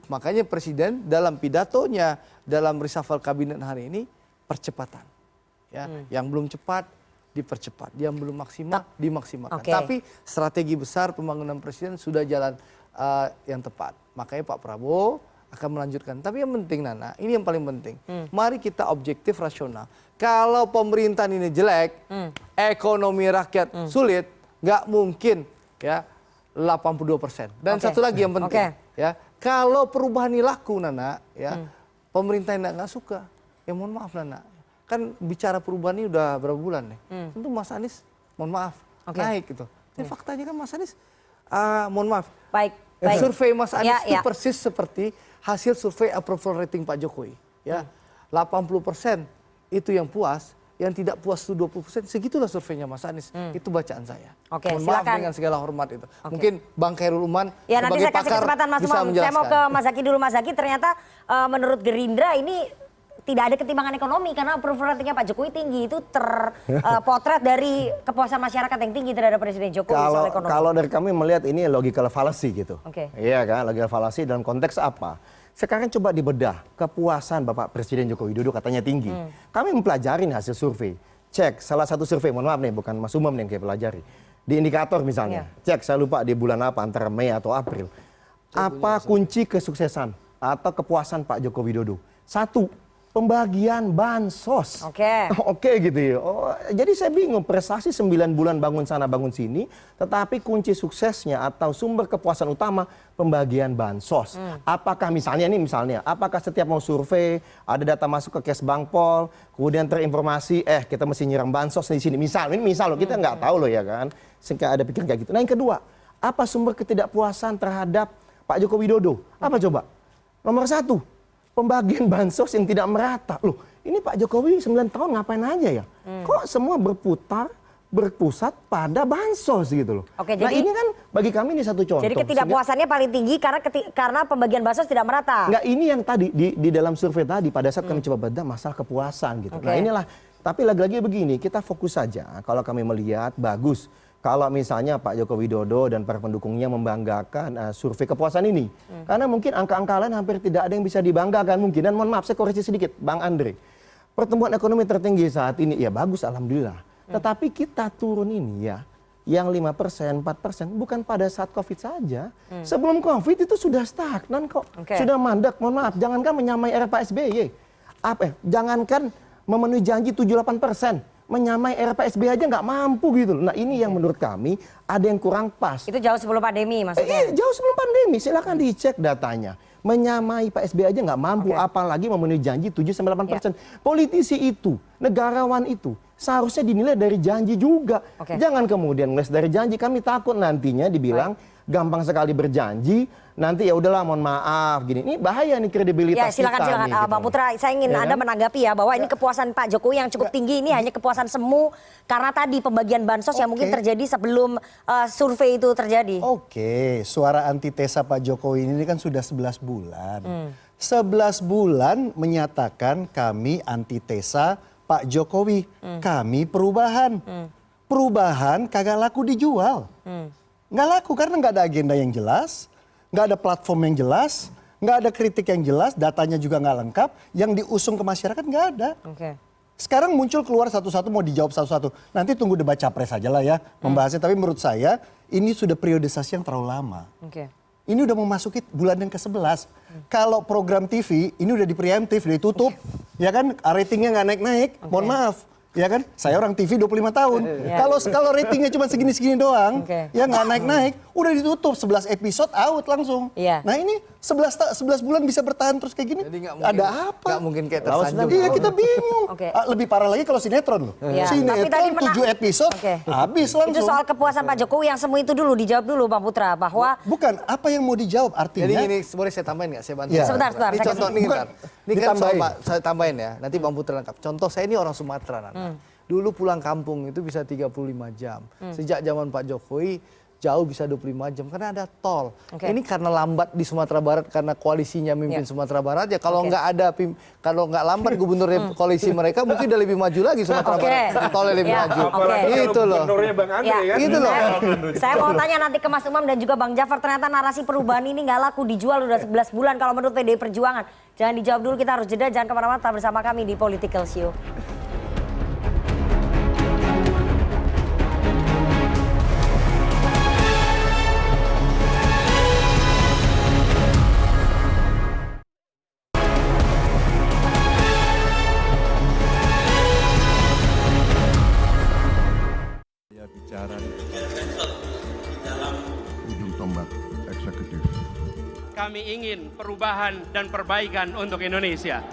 Makanya Presiden dalam pidatonya dalam reshuffle kabinet hari ini percepatan. Ya, yang belum cepat dipercepat, yang belum maksimal dimaksimalkan. Tapi strategi besar pembangunan Presiden sudah jalan yang tepat. Makanya Pak Prabowo akan melanjutkan. Tapi yang penting Nana, ini yang paling penting. Mari kita objektif rasional. Kalau pemerintahan ini jelek, ekonomi rakyat sulit, nggak mungkin ya 82%. Dan satu lagi yang penting, ya kalau perubahan ini laku Nana, ya pemerintah nggak suka, ya mohon maaf Nana. Kan bicara perubahan ini udah berapa bulan nih? Tentu Mas Anies, mohon maaf, naik gitu. Ini faktanya kan Mas Anies, mohon maaf. Baik. Survei Mas Anies itu persis seperti hasil survei approval rating Pak Jokowi. Ya, 80% itu yang puas, yang tidak puas itu 20%. Segitulah surveinya Mas Anies. Itu bacaan saya. Oke, mohon silakan. maaf dengan segala hormat itu. Mungkin Bang Khairul Uman ya nanti sebagai saya kasih pakar kesempatan Mas bisa Umam. menjelaskan. Saya mau ke Mas Zaky dulu. Mas Zaky, ternyata menurut Gerindra ini tidak ada ketimbangan ekonomi karena approval ratingnya Pak Jokowi tinggi. Itu terpotret dari kepuasan masyarakat yang tinggi terhadap Presiden Jokowi soal ekonomi. Kalau dari kami melihat ini logical fallacy gitu. Oke. Iya kan, logical fallacy dalam konteks apa? Sekarang coba dibedah, kepuasan Bapak Presiden Joko Widodo katanya tinggi. Kami mempelajari hasil survei. Cek salah satu survei, mohon maaf nih, bukan Mas Umam nih yang kayak pelajari. Di indikator misalnya, cek saya lupa di bulan apa, antara Mei atau April. Apa kunci kesuksesan atau kepuasan Pak Joko Widodo? Satu, pembagian bansos. Oke gitu ya. Jadi saya bingung, prestasi 9 bulan bangun sana bangun sini, tetapi kunci suksesnya atau sumber kepuasan utama pembagian bansos. Apakah misalnya, apakah setiap mau survei ada data masuk ke Kesbangpol, kemudian terinformasi kita mesti nyiram bansos di sini. Misal loh, kita nggak tahu loh ya kan. Sehingga ada pikiran kayak gitu. Nah yang kedua, apa sumber ketidakpuasan terhadap Pak Joko Widodo? Apa coba? Nomor 1. Pembagian bansos yang tidak merata. Loh, ini Pak Jokowi 9 tahun ngapain aja ya? Kok semua berpusat pada bansos gitu loh. Nah ini kan bagi kami ini satu contoh. Jadi ketidakpuasannya paling tinggi karena pembagian bansos tidak merata. Enggak, ini yang tadi di dalam survei tadi pada saat kami coba bedah masalah kepuasan gitu. Nah inilah, tapi lagi-lagi begini, kita fokus saja kalau kami melihat bagus. Kalau misalnya Pak Joko Widodo dan para pendukungnya membanggakan survei kepuasan ini. Karena mungkin angka-angka lain hampir tidak ada yang bisa dibanggakan mungkin. Dan mohon maaf, saya koreksi sedikit, Bang Andre. Pertumbuhan ekonomi tertinggi saat ini, ya bagus Alhamdulillah. Tetapi kita turun ini ya, yang 5%, 4% bukan pada saat COVID saja. Sebelum COVID itu sudah stagnan kok. Sudah mandek, mohon maaf. Jangankan menyamai era Pak SBY. Jangankan memenuhi janji 7-8%. Menyamai era Pak SBY aja nggak mampu gitu. Nah ini yang menurut kami ada yang kurang pas. Itu jauh sebelum pandemi maksudnya? Jauh sebelum pandemi, silakan dicek datanya. Menyamai Pak SBY aja nggak mampu, apalagi memenuhi janji 7-8%. Politisi itu, negarawan itu, seharusnya dinilai dari janji juga. Jangan kemudian ngeles dari janji, kami takut nantinya dibilang gampang sekali berjanji, nanti ya udahlah mohon maaf gini. Ini bahaya nih kredibilitas kita. Silakan nih, Bang Putra, saya ingin Anda menanggapi ya bahwa ini kepuasan Pak Jokowi yang cukup tinggi ini hanya kepuasan semu karena tadi pembagian bansos yang mungkin terjadi sebelum survei itu terjadi. Suara antitesa Pak Jokowi ini kan sudah 11 bulan. 11 bulan menyatakan kami antitesa Pak Jokowi, kami perubahan. Perubahan kagak laku dijual. Nggak laku karena nggak ada agenda yang jelas, nggak ada platform yang jelas, nggak ada kritik yang jelas, datanya juga nggak lengkap, yang diusung ke masyarakat nggak ada. Sekarang muncul keluar satu-satu mau dijawab satu-satu. Nanti tunggu debat capres aja lah ya membahasnya. Tapi menurut saya ini sudah periodisasi yang terlalu lama. Ini udah memasuki bulan yang ke-11. Kalau program TV ini udah di preemptif, ditutup, ya kan ratingnya nggak naik-naik. Mohon maaf. Ya kan? Saya orang TV 25 tahun. Kalau ratingnya cuma segini-segini doang, ya nggak naik-naik, udah ditutup 11 episode out langsung. Nah ini 11 bulan bisa bertahan terus kayak gini. Ada apa? Nggak mungkin kayak tersanjung. Iya kita bingung. Lebih parah lagi kalau sinetron loh. Sinetron 7 episode habis langsung. Itu soal kepuasan Pak Jokowi yang semua itu dulu dijawab dulu Bang Putra bahwa bukan apa yang mau dijawab artinya. Jadi ini boleh saya tambahin nggak? Saya bantu. Sebentar. Ini contoh nih kan. Ini kan Ditambahin. saya tambahin ya. Nanti Bang Putra lengkap. Contoh saya ini orang Sumatera Nana. Dulu pulang kampung itu bisa 35 jam. Sejak zaman Pak Jokowi jauh bisa 25 jam karena ada tol. Ini karena lambat di Sumatera Barat karena koalisinya mimpin Sumatera Barat ya. Kalau nggak lambat gubernurnya koalisi mereka mungkin udah lebih maju lagi Sumatera Barat. Tolnya lebih maju. Itu loh. Gubernurnya Bang Andre ya. Itu loh. Saya mau tanya nanti ke Mas Umam dan juga Bang Jafar, ternyata narasi perubahan ini nggak laku dijual udah 11 bulan kalau menurut PDI Perjuangan. Jangan dijawab dulu, kita harus jeda, jangan kemana-mana, tetap bersama kami di Political Show. Ujung tombak eksekutif. Kami ingin perubahan dan perbaikan untuk Indonesia.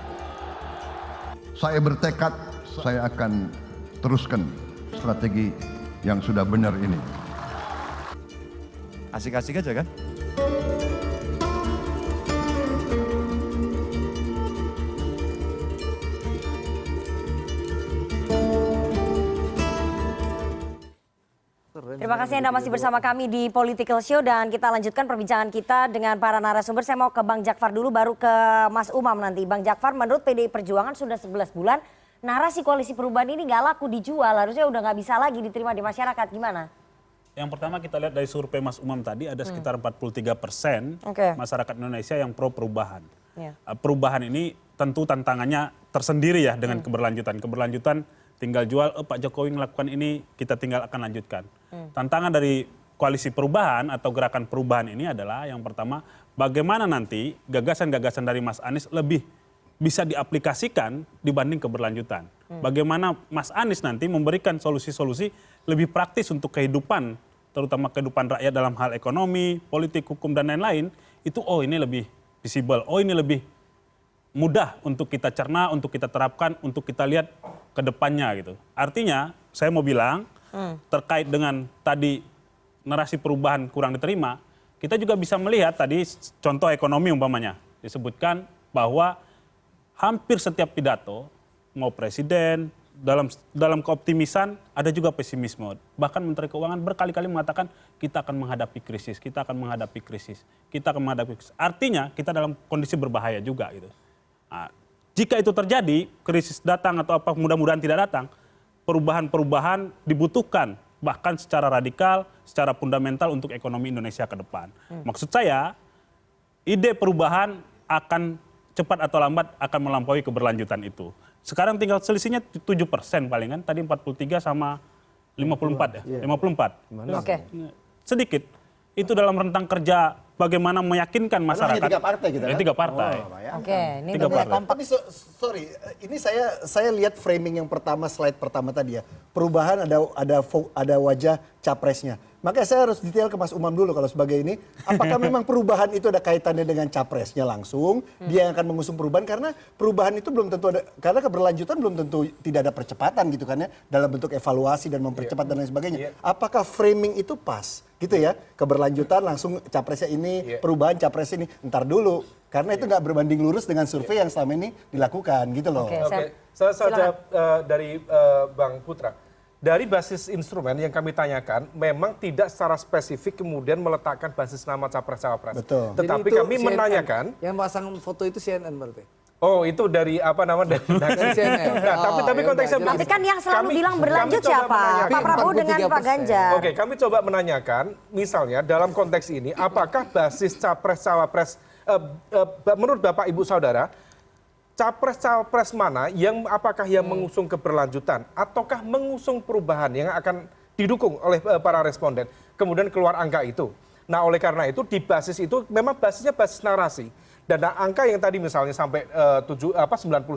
Saya bertekad, saya akan teruskan strategi yang sudah benar ini. Asik-asik aja kan? Terima kasih Anda masih bersama kami di Political Show dan kita lanjutkan perbincangan kita dengan para narasumber. Saya mau ke Bang Jakfar dulu baru ke Mas Umam nanti. Bang Jakfar, menurut PDI Perjuangan sudah 11 bulan narasi koalisi perubahan ini nggak laku dijual, harusnya udah nggak bisa lagi diterima di masyarakat, gimana? Yang pertama kita lihat dari survei Mas Umam tadi ada sekitar 43% masyarakat Indonesia yang pro perubahan. Perubahan ini tentu tantangannya tersendiri ya dengan keberlanjutan. Keberlanjutan tinggal jual, Pak Jokowi melakukan ini, kita tinggal akan lanjutkan. Tantangan dari koalisi perubahan atau gerakan perubahan ini adalah yang pertama, bagaimana nanti gagasan-gagasan dari Mas Anies lebih bisa diaplikasikan dibanding keberlanjutan. Bagaimana Mas Anies nanti memberikan solusi-solusi lebih praktis untuk kehidupan, terutama kehidupan rakyat dalam hal ekonomi, politik, hukum, dan lain-lain, itu ini lebih visible, ini lebih mudah untuk kita cerna, untuk kita terapkan, untuk kita lihat ke depannya gitu. Artinya, saya mau bilang, terkait dengan tadi narasi perubahan kurang diterima, kita juga bisa melihat tadi contoh ekonomi umpamanya. Disebutkan bahwa hampir setiap pidato, mau presiden, dalam keoptimisan ada juga pesimisme. Bahkan Menteri Keuangan berkali-kali mengatakan kita akan menghadapi krisis, kita akan menghadapi krisis, kita akan menghadapi krisis. Artinya kita dalam kondisi berbahaya juga gitu. Nah, jika itu terjadi, krisis datang atau apa mudah-mudahan tidak datang, perubahan-perubahan dibutuhkan bahkan secara radikal, secara fundamental untuk ekonomi Indonesia ke depan. Maksud saya, ide perubahan akan cepat atau lambat akan melampaui keberlanjutan itu. Sekarang tinggal selisihnya 7% paling kan, tadi 43 sama 54 ya, 54. Sedikit. Itu dalam rentang kerja bagaimana meyakinkan masyarakat. Hanya 3 partai gitu kan? 3 partai. Ini 3 partai. Tapi sorry, ini saya lihat framing yang pertama, slide pertama tadi ya. Perubahan ada wajah capresnya. Makanya saya harus detail ke Mas Umam dulu kalau sebagai ini. Apakah memang perubahan itu ada kaitannya dengan capresnya langsung? Dia yang akan mengusung perubahan karena perubahan itu belum tentu ada, karena keberlanjutan belum tentu tidak ada percepatan gitu kan ya. Dalam bentuk evaluasi dan mempercepat dan lain sebagainya. Apakah framing itu pas? Gitu ya. Keberlanjutan langsung capresnya ini, perubahan capres ini. Ntar dulu. Karena itu nggak berbanding lurus dengan survei yang selama ini dilakukan gitu loh. Saya jawab dari Bang Putra. Dari basis instrumen yang kami tanyakan, memang tidak secara spesifik kemudian meletakkan basis nama capres-cawapres. Betul. Tetapi kami CNN, menanyakan. Yang pasang foto itu CNN berarti? Oh itu dari apa namanya? Dari CNN. Nah, tapi konteksnya begini. Tapi kan yang selalu bilang berlanjut siapa? Pak Prabowo dengan Pak Ganjar. Oke, kami coba menanyakan, misalnya dalam konteks ini, apakah basis capres-cawapres, menurut Bapak Ibu Saudara, capres-cawapres mana yang apakah yang mengusung keberlanjutan ataukah mengusung perubahan yang akan didukung oleh para responden. Kemudian keluar angka itu. Nah oleh karena itu di basis itu memang basisnya basis narasi. Dan angka yang tadi misalnya sampai 91%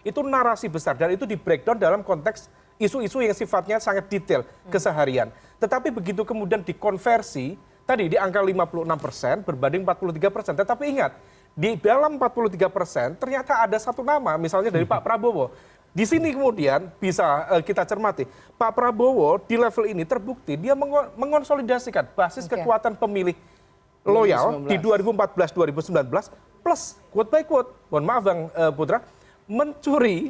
itu narasi besar dan itu di breakdown dalam konteks isu-isu yang sifatnya sangat detail keseharian. Tetapi begitu kemudian dikonversi tadi di angka 56% berbanding 43%. Tetapi ingat, di dalam 43% ternyata ada satu nama misalnya dari Pak Prabowo. Di sini kemudian bisa kita cermati, Pak Prabowo di level ini terbukti dia mengonsolidasikan basis kekuatan pemilih loyal di 2014-2019 plus quote by quote, mohon maaf Bang Putra,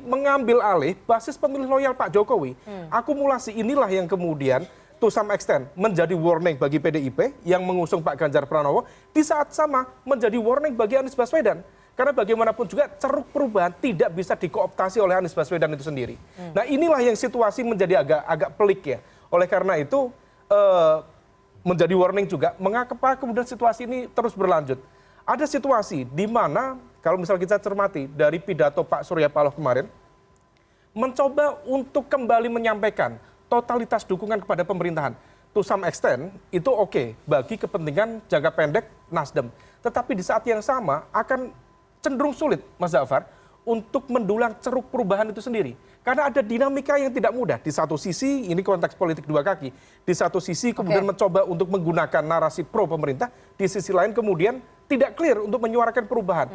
mengambil alih basis pemilih loyal Pak Jokowi. Akumulasi inilah yang kemudian to some extent menjadi warning bagi PDIP yang mengusung Pak Ganjar Pranowo, di saat sama menjadi warning bagi Anies Baswedan. Karena bagaimanapun juga ceruk perubahan tidak bisa dikooptasi oleh Anies Baswedan itu sendiri. Nah inilah yang situasi menjadi agak pelik ya. Oleh karena itu menjadi warning juga mengapa kemudian situasi ini terus berlanjut. Ada situasi di mana kalau misal kita cermati dari pidato Pak Surya Paloh kemarin mencoba untuk kembali menyampaikan totalitas dukungan kepada pemerintahan. To some extent itu oke bagi kepentingan jangka pendek Nasdem. Tetapi di saat yang sama akan cenderung sulit Mas Zafar untuk mendulang ceruk perubahan itu sendiri. Karena ada dinamika yang tidak mudah. Di satu sisi, ini konteks politik dua kaki. Di satu sisi kemudian mencoba untuk menggunakan narasi pro pemerintah. Di sisi lain kemudian tidak clear untuk menyuarakan perubahan.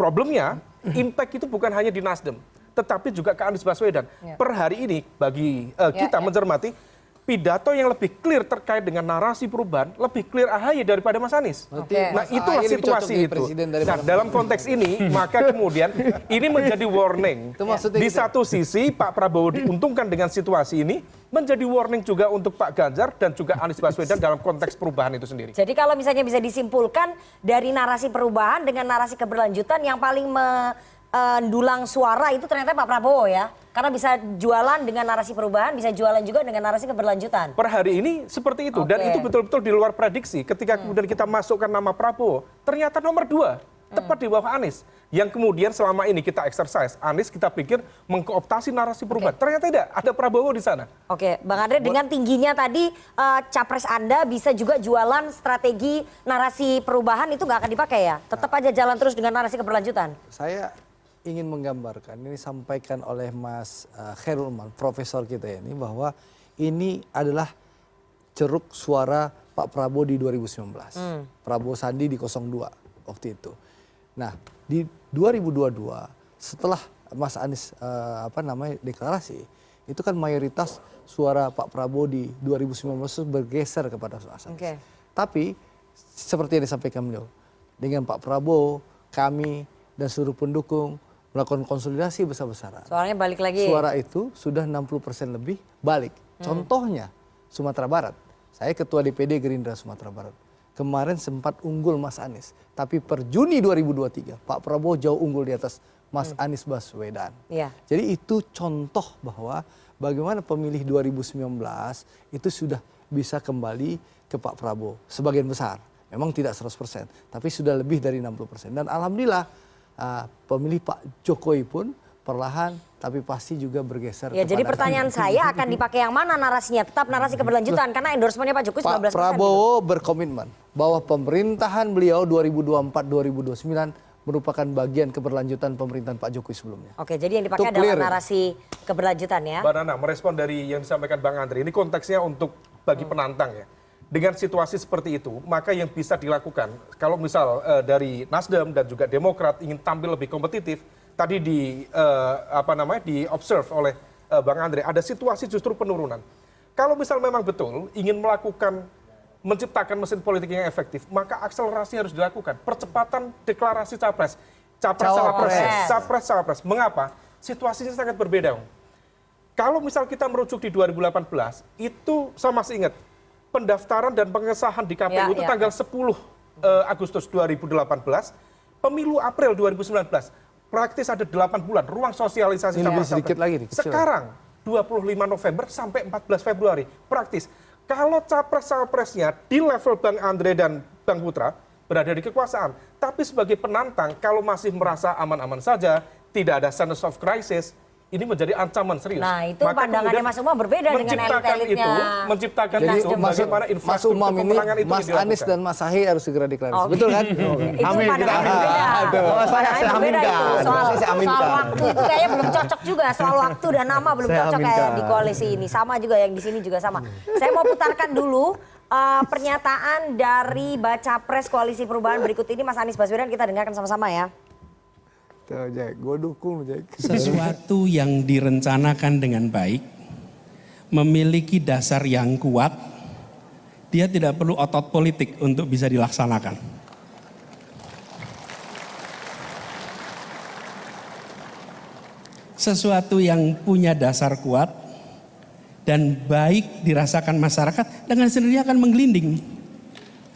Problemnya, impact itu bukan hanya di Nasdem. Tetapi juga ke Anies Baswedan. Per hari ini, bagi kita mencermati, pidato yang lebih clear terkait dengan narasi perubahan, lebih clear AHY daripada Mas Anies. Nah itulah situasi itu. Nah dalam konteks ini, maka kemudian ini menjadi warning. Di satu sisi Pak Prabowo diuntungkan dengan situasi ini, menjadi warning juga untuk Pak Ganjar dan juga Anies Baswedan dalam konteks perubahan itu sendiri. Jadi kalau misalnya bisa disimpulkan dari narasi perubahan dengan narasi keberlanjutan yang paling mendulang suara itu ternyata Pak Prabowo ya. Karena bisa jualan dengan narasi perubahan, bisa jualan juga dengan narasi keberlanjutan. Per hari ini seperti itu, dan itu betul-betul di luar prediksi. Ketika kemudian kita masukkan nama Prabowo, ternyata nomor 2, tepat di bawah Anies. Yang kemudian selama ini kita exercise, Anies kita pikir mengkooptasi narasi perubahan. Ternyata tidak, ada Prabowo di sana. Oke, Bang Andre dengan tingginya tadi capres Anda bisa juga jualan strategi narasi perubahan itu nggak akan dipakai ya? Tetap aja jalan terus dengan narasi keberlanjutan. Saya ingin menggambarkan, ini disampaikan oleh Mas Khairul Umam, profesor kita ini, bahwa ini adalah ceruk suara Pak Prabowo di 2019. Prabowo Sandi di 02 waktu itu. Nah, di 2022 setelah Mas Anies deklarasi, itu kan mayoritas suara Pak Prabowo di 2019 itu bergeser kepada Mas Anies. Tapi seperti yang disampaikan beliau, dengan Pak Prabowo, kami dan seluruh pendukung melakukan konsolidasi besar-besaran. Soalnya balik lagi. Suara itu sudah 60% lebih balik. Contohnya Sumatera Barat. Saya ketua DPD Gerindra Sumatera Barat. Kemarin sempat unggul Mas Anies. Tapi per Juni 2023 Pak Prabowo jauh unggul di atas Mas Anies Baswedan. Jadi itu contoh bahwa bagaimana pemilih 2019 itu sudah bisa kembali ke Pak Prabowo. Sebagian besar. Memang tidak 100%. Tapi sudah lebih dari 60%. Dan alhamdulillah pemilih Pak Jokowi pun perlahan tapi pasti juga bergeser. Ya, jadi pertanyaan saya akan dipakai yang mana narasinya? Tetap narasi keberlanjutan karena endorsementnya Pak Jokowi 19%. Pak Prabowo berkomitmen bahwa pemerintahan beliau 2024-2029 merupakan bagian keberlanjutan pemerintahan Pak Jokowi sebelumnya. Oke, jadi yang dipakai adalah narasi keberlanjutan ya. Mbak Nana, merespon dari yang disampaikan Bang Andre, ini konteksnya untuk bagi penantang ya. Dengan situasi seperti itu, maka yang bisa dilakukan, kalau misal dari Nasdem dan juga Demokrat ingin tampil lebih kompetitif, tadi di-observe oleh Bang Andre, ada situasi justru penurunan. Kalau misal memang betul ingin menciptakan mesin politik yang efektif, maka akselerasi harus dilakukan. Percepatan deklarasi capres. Capres. Mengapa? Situasinya sangat berbeda. Kalau misal kita merujuk di 2018, itu saya masih ingat, pendaftaran dan pengesahan di KPU itu tanggal 10 Agustus 2018, pemilu April 2019, praktis ada 8 bulan, ruang sosialisasi sedikit lagi. Sekarang 25 November sampai 14 Februari, praktis. Kalau capres-capresnya di level Bang Andre dan Bang Putra berada di kekuasaan, tapi sebagai penantang kalau masih merasa aman-aman saja, tidak ada sense of crisis, ini menjadi ancaman serius. Nah, itu Maka pandangannya kemudian Mas Umam berbeda dengan elit-elitnya. Menciptakan Jadi itu bagaimana Mas infrastruktur Umam ini, pemenangan itu Mas dilakukan. Anies dan Mas Ahy harus segera deklarasi. Oke. Betul kan? Itu Amin, pandangan kita berbeda. amin. Pandangan berbeda itu. Saya Soal aminkan. waktu itu kayaknya belum cocok juga. Soal waktu dan nama belum Saya cocok kayak aminkan. di koalisi ini. Sama juga yang di sini juga sama. Saya mau putarkan dulu pernyataan dari baca pres Koalisi Perubahan berikut ini, Mas Anies Baswedan, kita dengarkan sama-sama ya. Tuh, Jack, gue dukung, Jack. Sesuatu yang direncanakan dengan baik, memiliki dasar yang kuat, dia tidak perlu otot politik untuk bisa dilaksanakan. Sesuatu yang punya dasar kuat dan baik dirasakan masyarakat, dengan sendirinya akan menggelinding.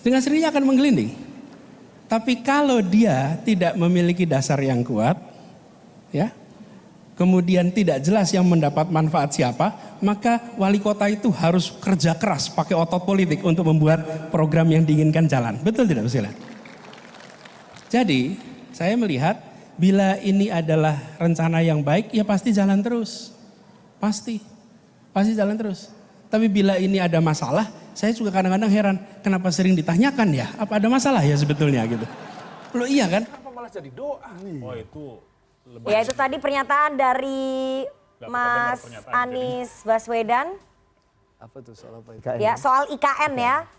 Dengan sendirinya akan menggelinding. Tapi kalau dia tidak memiliki dasar yang kuat, ya, kemudian tidak jelas yang mendapat manfaat siapa, maka wali kota itu harus kerja keras pakai otot politik untuk membuat program yang diinginkan jalan. Betul tidak, Mas Ilham? Jadi saya melihat bila ini adalah rencana yang baik, ya pasti jalan terus. Pasti jalan terus. Tapi bila ini ada masalah, saya juga kadang-kadang heran, kenapa sering ditanyakan ya, apa ada masalah ya sebetulnya gitu. Loh iya kan? Kenapa malah jadi doa? Oh itu lebih. Ya itu tadi pernyataan dari Mas Anies Baswedan. Apa tuh soal apa itu? Ya soal IKN ya.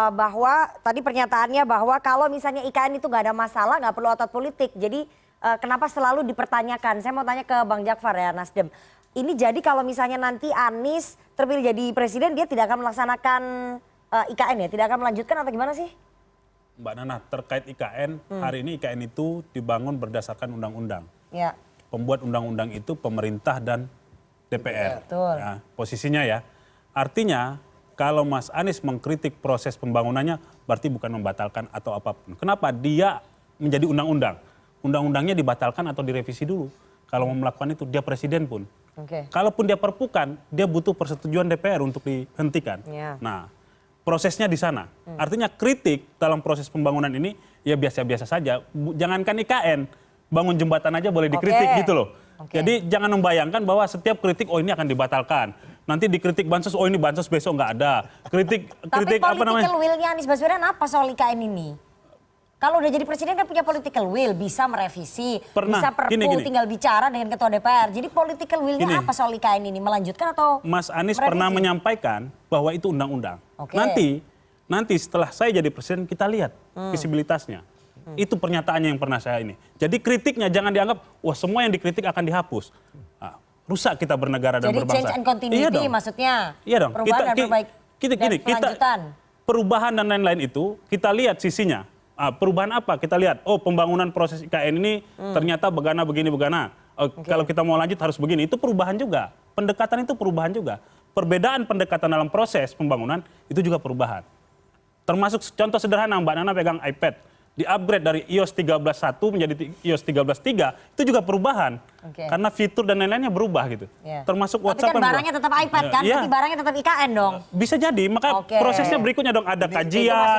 Bahwa tadi pernyataannya bahwa kalau misalnya IKN itu nggak ada masalah, nggak perlu otot politik. Jadi kenapa selalu dipertanyakan? Saya mau tanya ke Bang Jakfar ya, Nasdem. Ini jadi kalau misalnya nanti Anies terpilih jadi presiden, dia tidak akan melaksanakan IKN ya? Tidak akan melanjutkan atau gimana sih? Mbak Nana, terkait IKN, hari ini IKN itu dibangun berdasarkan undang-undang. Ya. Pembuat undang-undang itu pemerintah dan DPR. Betul. Ya, posisinya ya. Artinya kalau Mas Anies mengkritik proses pembangunannya, berarti bukan membatalkan atau apapun. Kenapa? Dia menjadi undang-undang. Undang-undangnya dibatalkan atau direvisi dulu. Kalau mau melakukan itu, dia presiden pun. Kalaupun dia perpukan, dia butuh persetujuan DPR untuk dihentikan. Ya. Nah, prosesnya di sana. Artinya kritik dalam proses pembangunan ini ya biasa-biasa saja. Jangankan IKN, bangun jembatan aja boleh dikritik gitu loh. Jadi jangan membayangkan bahwa setiap kritik, oh ini akan dibatalkan. Nanti dikritik bansos, oh ini bansos besok nggak ada. Kritik Tapi apa namanya? political will-nya Anies Baswedan apa soal IKN ini? Kalau udah jadi presiden kan punya political will, bisa merevisi, bisa perpu, gini. tinggal bicara dengan ketua DPR. Jadi political will-nya apa soal IKN ini? Melanjutkan atau Mas Anies merevisi? pernah menyampaikan bahwa itu undang-undang. Nanti setelah saya jadi presiden kita lihat visibilitasnya. Itu pernyataannya yang pernah saya ini. Jadi kritiknya jangan dianggap, wah semua yang dikritik akan dihapus. Nah, rusak kita bernegara dan Jadi berbangsa. change and continuity maksudnya? Iya dong. Perubahan dan perbaik kelanjutan. Perubahan dan lain-lain itu kita lihat sisinya. Perubahan apa? Kita lihat, oh pembangunan proses IKN ini ternyata begini. Kalau kita mau lanjut harus begini. Itu perubahan juga. Pendekatan itu perubahan juga. Perbedaan pendekatan dalam proses pembangunan itu juga perubahan. Termasuk contoh sederhana, Mbak Nana pegang iPad. Di-upgrade dari iOS 13.1 menjadi iOS 13.3, itu juga perubahan. Karena fitur dan lain-lainnya berubah gitu. Termasuk WhatsApp. Tapi kan barangnya tetap iPad kan, tapi barangnya tetap IKN dong. Bisa jadi, maka prosesnya berikutnya dong ada kajian.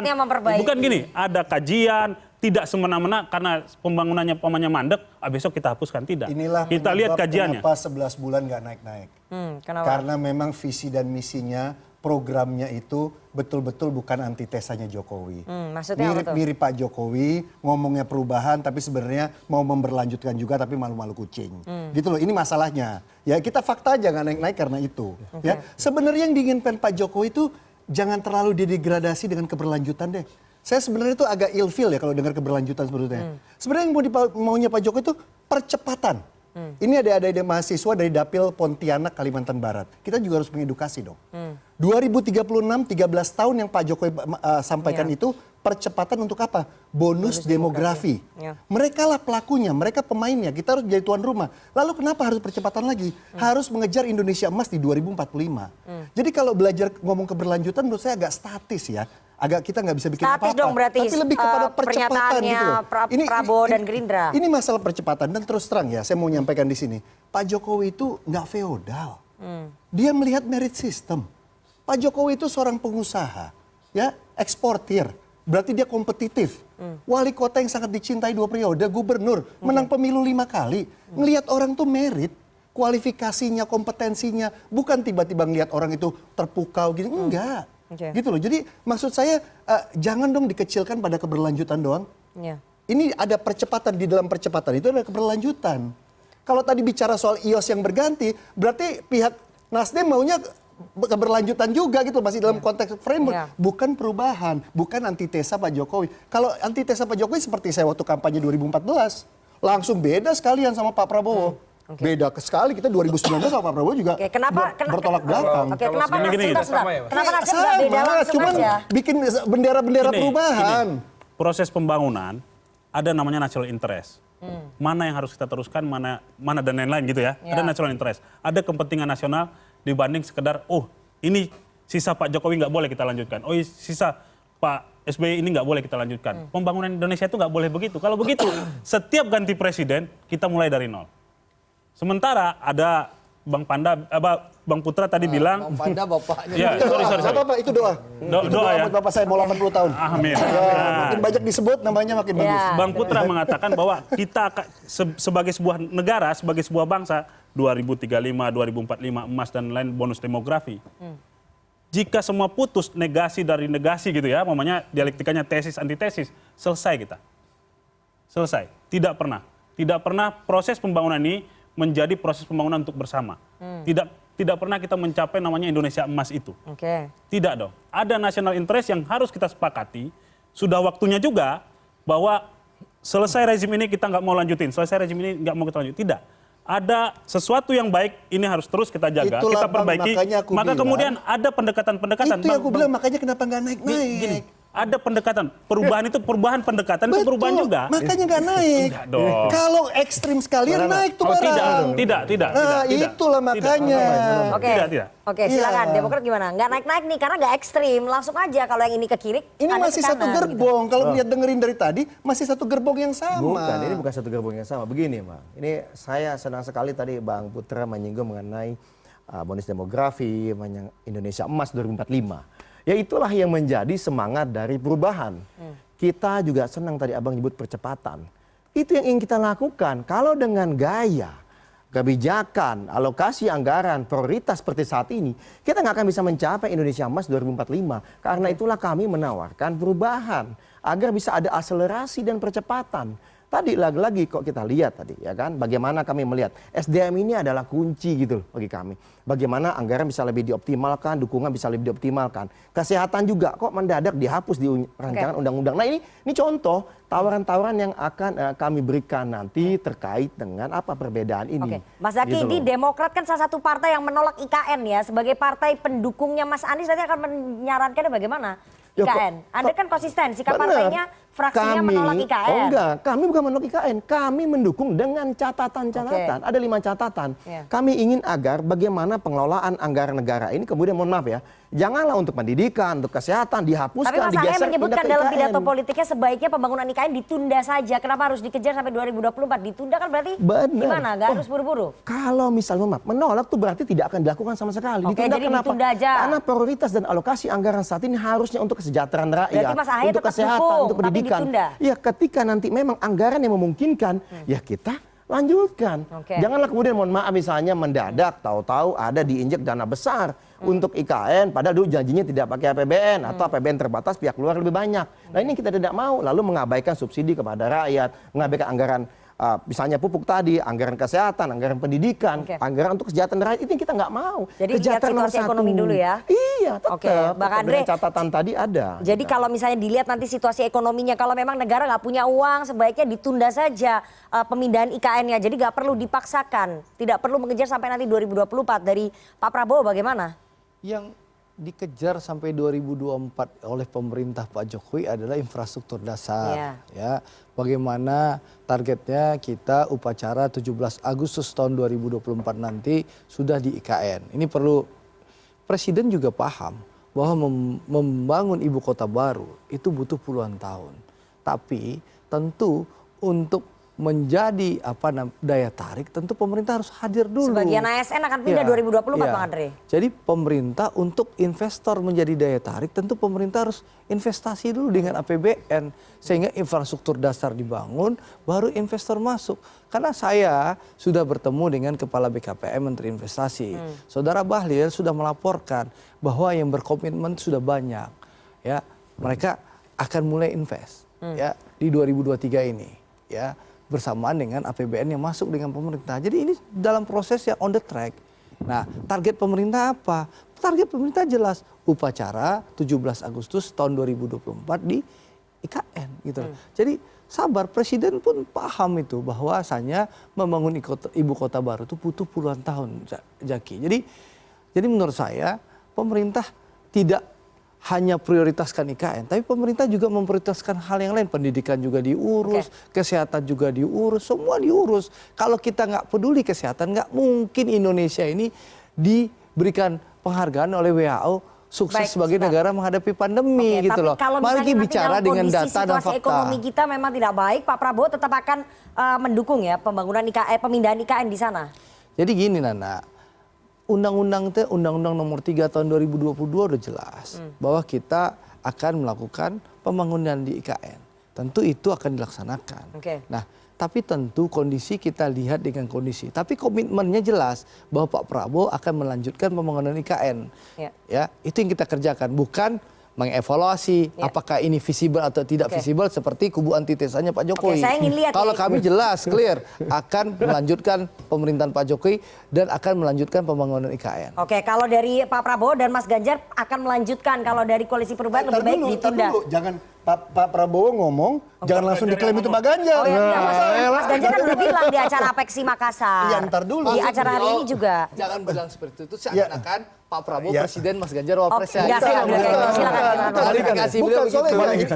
Bukan gini, ada kajian, tidak semena-mena karena pembangunannya mandek, besok kita hapuskan, tidak. Inilah kita lihat kajiannya. Kenapa 11 bulan nggak naik-naik. Karena memang visi dan misinya, programnya itu betul-betul bukan antitesanya Jokowi. Mirip Pak Jokowi, ngomongnya perubahan tapi sebenarnya mau memberlanjutkan juga tapi malu-malu kucing. Gitu loh, ini masalahnya. Ya kita fakta aja nggak naik-naik karena itu. Ya Sebenarnya yang diinginkan Pak Jokowi itu jangan terlalu didegradasi dengan keberlanjutan deh. Saya sebenarnya itu agak ilfil ya kalau dengar keberlanjutan sebetulnya. Sebenarnya yang maunya Pak Jokowi itu percepatan. Ini ada mahasiswa dari Dapil Pontianak, Kalimantan Barat. Kita juga harus mengedukasi dong. 2036, 13 tahun yang Pak Jokowi sampaikan itu percepatan untuk apa? Bonus demografi. Mereka lah pelakunya, mereka pemainnya. Kita harus jadi tuan rumah. Lalu kenapa harus percepatan lagi? Harus mengejar Indonesia emas di 2045. Jadi kalau belajar ngomong keberlanjutan menurut saya agak statis ya. Kita nggak bisa bikin apa-apa. Dong berarti, tapi lebih kepada percepatan gitu loh. Prabowo dan Gerindra. Ini masalah percepatan dan terus terang ya, saya mau nyampaikan di sini. Pak Jokowi itu nggak feodal. Dia melihat merit system. Pak Jokowi itu seorang pengusaha, ya eksportir. Berarti dia kompetitif. Wali kota yang sangat dicintai 2 periode, gubernur, menang pemilu 5 kali. Ngelihat orang tuh merit. kualifikasinya, kompetensinya, bukan tiba-tiba ngelihat orang itu terpukau gini, enggak. Gitu loh. Jadi maksud saya jangan dong dikecilkan pada keberlanjutan doang. Ini ada percepatan, di dalam percepatan itu ada keberlanjutan. Kalau tadi bicara soal IOS yang berganti, berarti pihak Nasdem maunya keberlanjutan juga gitu, masih dalam konteks framework, bukan perubahan, bukan antitesa Pak Jokowi. Kalau antitesa Pak Jokowi seperti saya waktu kampanye 2014, langsung beda sekalian sama Pak Prabowo. Beda sekali, kita 2019 sama Pak Prabowo juga bertolak belakang. Kenapa Nasdem nggak beda sama, langsung cuman aja? bikin bendera-bendera perubahan. Proses pembangunan ada namanya national interest. Mana yang harus kita teruskan, mana dan lain-lain gitu ya. Ada national interest, ada kepentingan nasional dibanding sekedar ini sisa Pak Jokowi nggak boleh kita lanjutkan. Sisa Pak SBY ini nggak boleh kita lanjutkan. Pembangunan Indonesia itu nggak boleh begitu. Kalau begitu, setiap ganti presiden kita mulai dari nol. Sementara ada Bang Putra tadi bilang. Bang Panda bapaknya. Ya, sorry. Apa itu doa? Doa ya. Bapak saya mau 80 tahun. Amin. Makin banyak disebut namanya makin bagus. Bang Putra mengatakan bahwa kita sebagai sebuah negara, sebagai sebuah bangsa, 2035, 2045 emas dan lain bonus demografi. Jika semua putus negasi dari negasi gitu ya, namanya dialektikanya tesis antitesis, selesai kita. Selesai. Tidak pernah proses pembangunan ini menjadi proses pembangunan untuk bersama. Tidak pernah kita mencapai namanya Indonesia emas itu. Tidak dong. Ada national interest yang harus kita sepakati. Sudah waktunya juga bahwa selesai rezim ini kita nggak mau lanjutin, selesai rezim ini nggak mau kita lanjutin. Tidak. Ada sesuatu yang baik, ini harus terus kita jaga, Itulah, kita perbaiki. Maka kemudian ada pendekatan-pendekatan. Itu yang aku bilang, makanya kenapa nggak naik-naik. Gini, ada pendekatan. Perubahan itu perubahan pendekatan, itu perubahan juga. Makanya nggak naik. Kalau ekstrim sekalian naik tuh barang. Tidak. Itulah makanya. Oke, silakan. Demokrat gimana? Nggak naik-naik nih, karena nggak ekstrim. Langsung aja kalau yang ini ke kiri, ini masih satu gerbong. Kalau dengerin dari tadi, masih satu gerbong yang sama. Bukan, ini bukan satu gerbong yang sama. Begini, Bang. Ini saya senang sekali tadi Bang Putra menyinggung mengenai bonus demografi, Indonesia Emas 2045. Ya itulah yang menjadi semangat dari perubahan. Kita juga senang tadi Abang nyebut percepatan. Itu yang ingin kita lakukan. Kalau dengan gaya, kebijakan, alokasi anggaran, prioritas seperti saat ini, kita nggak akan bisa mencapai Indonesia Emas 2045. Karena itulah kami menawarkan perubahan agar bisa ada akselerasi dan percepatan. Tadi lagi-lagi kok kita lihat tadi ya kan, bagaimana kami melihat SDM ini adalah kunci gitu loh bagi kami. Bagaimana anggaran bisa lebih dioptimalkan, dukungan bisa lebih dioptimalkan. Kesehatan juga kok mendadak dihapus di rancangan undang-undang. Nah ini contoh tawaran-tawaran yang akan kami berikan nanti terkait dengan apa perbedaan ini. Mas Zaky, gitu ini Demokrat kan salah satu partai yang menolak IKN ya, sebagai partai pendukungnya Mas Anies nanti akan menyarankannya bagaimana? IKN. Anda kan konsisten, sikap partainya fraksinya menolak IKN. Oh enggak, kami bukan menolak IKN. Kami mendukung dengan catatan-catatan. Ada 5 catatan. Kami ingin agar bagaimana pengelolaan anggaran negara ini kemudian mohon maaf ya, janganlah untuk pendidikan, untuk kesehatan dihapuskan, tapi Mas Ahaye digeser menyebutkan pindah ke dalam IKN. pidato politiknya sebaiknya pembangunan IKN ditunda saja. Kenapa harus dikejar sampai 2024? Ditunda kan berarti gimana? Nggak harus buru-buru? Kalau misalnya menolak tuh berarti tidak akan dilakukan sama sekali. Ditunda jadi kenapa? ditunda aja. Karena prioritas dan alokasi anggaran saat ini harusnya untuk kesejahteraan rakyat, Berarti Mas Ahaye untuk tetap kesehatan, dukung, untuk tapi pendidikan. ditunda. Ya ketika nanti memang anggaran yang memungkinkan, ya kita lanjutkan. Janganlah kemudian mohon maaf misalnya mendadak tahu-tahu ada diinjek dana besar untuk IKN padahal dulu janjinya tidak pakai APBN atau APBN terbatas pihak luar lebih banyak. Nah ini kita tidak mau lalu mengabaikan subsidi kepada rakyat, mengabaikan anggaran misalnya pupuk tadi, anggaran kesehatan, anggaran pendidikan, anggaran untuk kesejahteraan rakyat itu yang kita nggak mau. Jadi lihat situasi ekonomi dulu ya. Iya, tetap. Bang Andre, catatan tadi ada. Jadi kalau misalnya dilihat nanti situasi ekonominya, kalau memang negara nggak punya uang, sebaiknya ditunda saja pemindahan IKN-nya. Jadi nggak perlu dipaksakan, tidak perlu mengejar sampai nanti 2024. Dari Pak Prabowo bagaimana? Yang dikejar sampai 2024 oleh pemerintah Pak Jokowi adalah infrastruktur dasar. Ya, bagaimana targetnya kita upacara 17 Agustus tahun 2024 nanti sudah di IKN. Ini perlu Presiden juga paham bahwa membangun ibu kota baru itu butuh puluhan tahun. Tapi tentu untuk menjadi daya tarik, tentu pemerintah harus hadir dulu. Sebagian ASN akan pindah 2024, Bang Andre. Jadi pemerintah untuk investor menjadi daya tarik, tentu pemerintah harus investasi dulu dengan APBN sehingga infrastruktur dasar dibangun, baru investor masuk. Karena saya sudah bertemu dengan Kepala BKPM, Menteri Investasi. Saudara Bahlil sudah melaporkan bahwa yang berkomitmen sudah banyak. Ya, mereka akan mulai invest ya di 2023 ini, ya, bersamaan dengan APBN yang masuk dengan pemerintah. Jadi ini dalam proses yang on the track. Nah, target pemerintah apa? Target pemerintah jelas, upacara 17 Agustus tahun 2024 di IKN gitu. Jadi sabar, Presiden pun paham itu bahwasanya membangun ibu kota baru itu butuh puluhan tahun, Jaki. Jadi menurut saya pemerintah tidak hanya prioritaskan IKN, tapi pemerintah juga memprioritaskan hal yang lain. Pendidikan juga diurus, kesehatan juga diurus, semua diurus. Kalau kita nggak peduli kesehatan, nggak mungkin Indonesia ini diberikan penghargaan oleh WHO sukses sebagai negara menghadapi pandemi gitu loh. Mari bicara dengan data dan fakta. Ekonomi kita memang tidak baik, Pak Prabowo tetap akan mendukung ya pembangunan IKN, pemindahan IKN di sana. Jadi gini Nana. Undang-Undang nomor 3 tahun 2022 udah jelas bahwa kita akan melakukan pembangunan di IKN. Tentu itu akan dilaksanakan. Nah, tapi tentu kondisi kita lihat dengan kondisi. Tapi komitmennya jelas bahwa Pak Prabowo akan melanjutkan pembangunan IKN. Ya, itu yang kita kerjakan, bukan mengevaluasi apakah ini visible atau tidak visible seperti kubu antitesanya Pak Jokowi. Saya ingin lihat kalau kami jelas clear akan melanjutkan pemerintahan Pak Jokowi dan akan melanjutkan pembangunan IKN. Oke, kalau dari Pak Prabowo dan Mas Ganjar akan melanjutkan, kalau dari Koalisi Perubahan lebih baik ditunda. Jangan Pak Prabowo ngomong, jangan langsung diklaim itu Pak Ganjar. Oh iya, Mas Ganjar kan udah bilang di acara Apeksi Makassar. Iya, ntar dulu. Di acara hari ini juga. Jangan bilang seperti itu, seakan-akan Pak Prabowo presiden, Mas Ganjar wapres.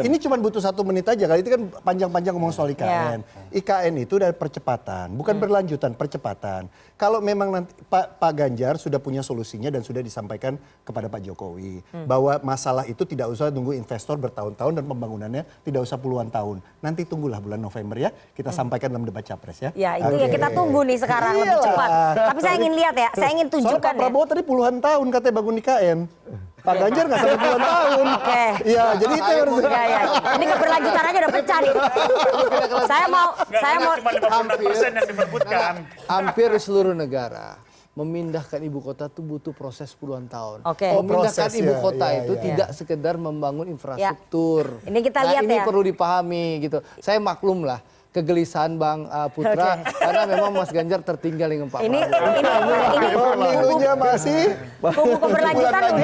Ini cuma butuh 1 menit aja, kali itu kan panjang-panjang ngomong soal IKN. IKN itu dari percepatan, bukan berlanjutan, percepatan. Kalau memang nanti Pak Ganjar sudah punya solusinya dan sudah disampaikan kepada Pak Jokowi bahwa masalah itu tidak usah tunggu investor bertahun-tahun dan pembangunannya tidak usah puluhan tahun. Nanti tunggulah bulan November ya, kita sampaikan dalam debat capres ya. Ya itu ya kita tunggu nih sekarang lebih cepat. Tapi saya ingin lihat ya, saya ingin tunjukkan Pak Prabowo tadi puluhan tahun katanya bangun IKN. Pak Ganjar nggak sampai puluhan tahun. Iya, jadi itu harus. Ini keberlanjutan aja udah pecah nih. Saya mau cuma 56% yang diperbutkan. Hampir seluruh negara memindahkan ibu kota itu butuh proses puluhan tahun. Memindahkan ibu kota itu tidak sekedar membangun infrastruktur. Ini kita lihat ini perlu dipahami gitu. Saya maklum lah kegelisahan Bang Putra karena memang Mas Ganjar tertinggal dengan Pak Prabowo. Ini pemilunya masih kubu keberlanjutan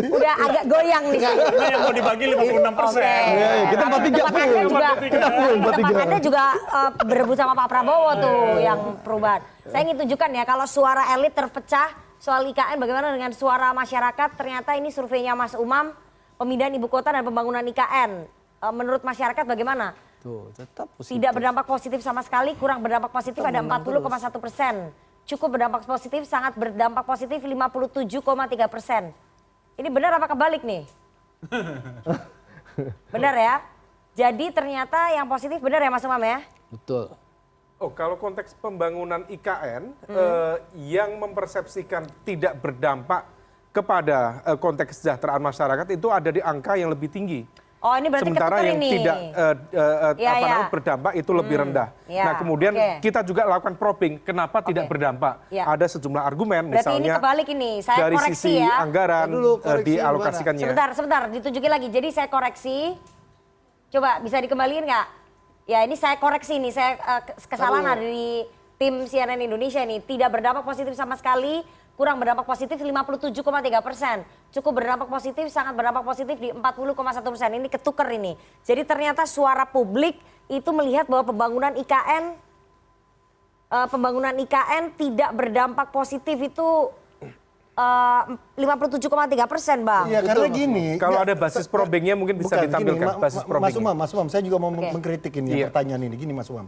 udah agak goyang nih. Ini yang mau dibagi 56%. Kita 43. Anda juga berebut sama Pak Prabowo tuh yang perubahan. Saya ingin tunjukkan ya kalau suara elit terpecah soal IKN, bagaimana dengan suara masyarakat. Ternyata ini surveinya Mas Umam, pemindahan ibu kota dan pembangunan IKN. Menurut masyarakat bagaimana? Tuh, tetap positif. Tidak berdampak positif sama sekali, kurang berdampak positif ada 40,1%. Cukup berdampak positif, sangat berdampak positif 57,3%. Ini benar apa kebalik nih? Benar ya? Jadi ternyata yang positif benar ya Mas Umam ya? Betul. Oh, kalau konteks pembangunan IKN yang mempersepsikan tidak berdampak kepada konteks kesejahteraan masyarakat itu ada di angka yang lebih tinggi. Oh, ini berarti sementara yang ini. tidak berdampak itu lebih rendah. Nah, kemudian kita juga lakukan probing kenapa tidak berdampak. Ada sejumlah argumen, berarti misalnya ini kebalik ini. Saya dari koreksi sisi ya. anggaran dialokasikannya. Sebentar, ditunjukin lagi. Jadi saya koreksi. Coba bisa dikembaliin nggak? Ya ini saya koreksi nih, saya kesalahan dari tim CNN Indonesia nih. Tidak berdampak positif sama sekali, kurang berdampak positif 57,3%. Cukup berdampak positif, sangat berdampak positif di 40,1%. Ini ketuker ini. Jadi ternyata suara publik itu melihat bahwa pembangunan IKN tidak berdampak positif itu 57,3%, Bang. Iya, karena gini. Kalau ada basis probingnya mungkin bisa ditampilkan basis probingnya. Mas Umam, saya juga mau mengkritik ini pertanyaan ini. Gini Mas Umam.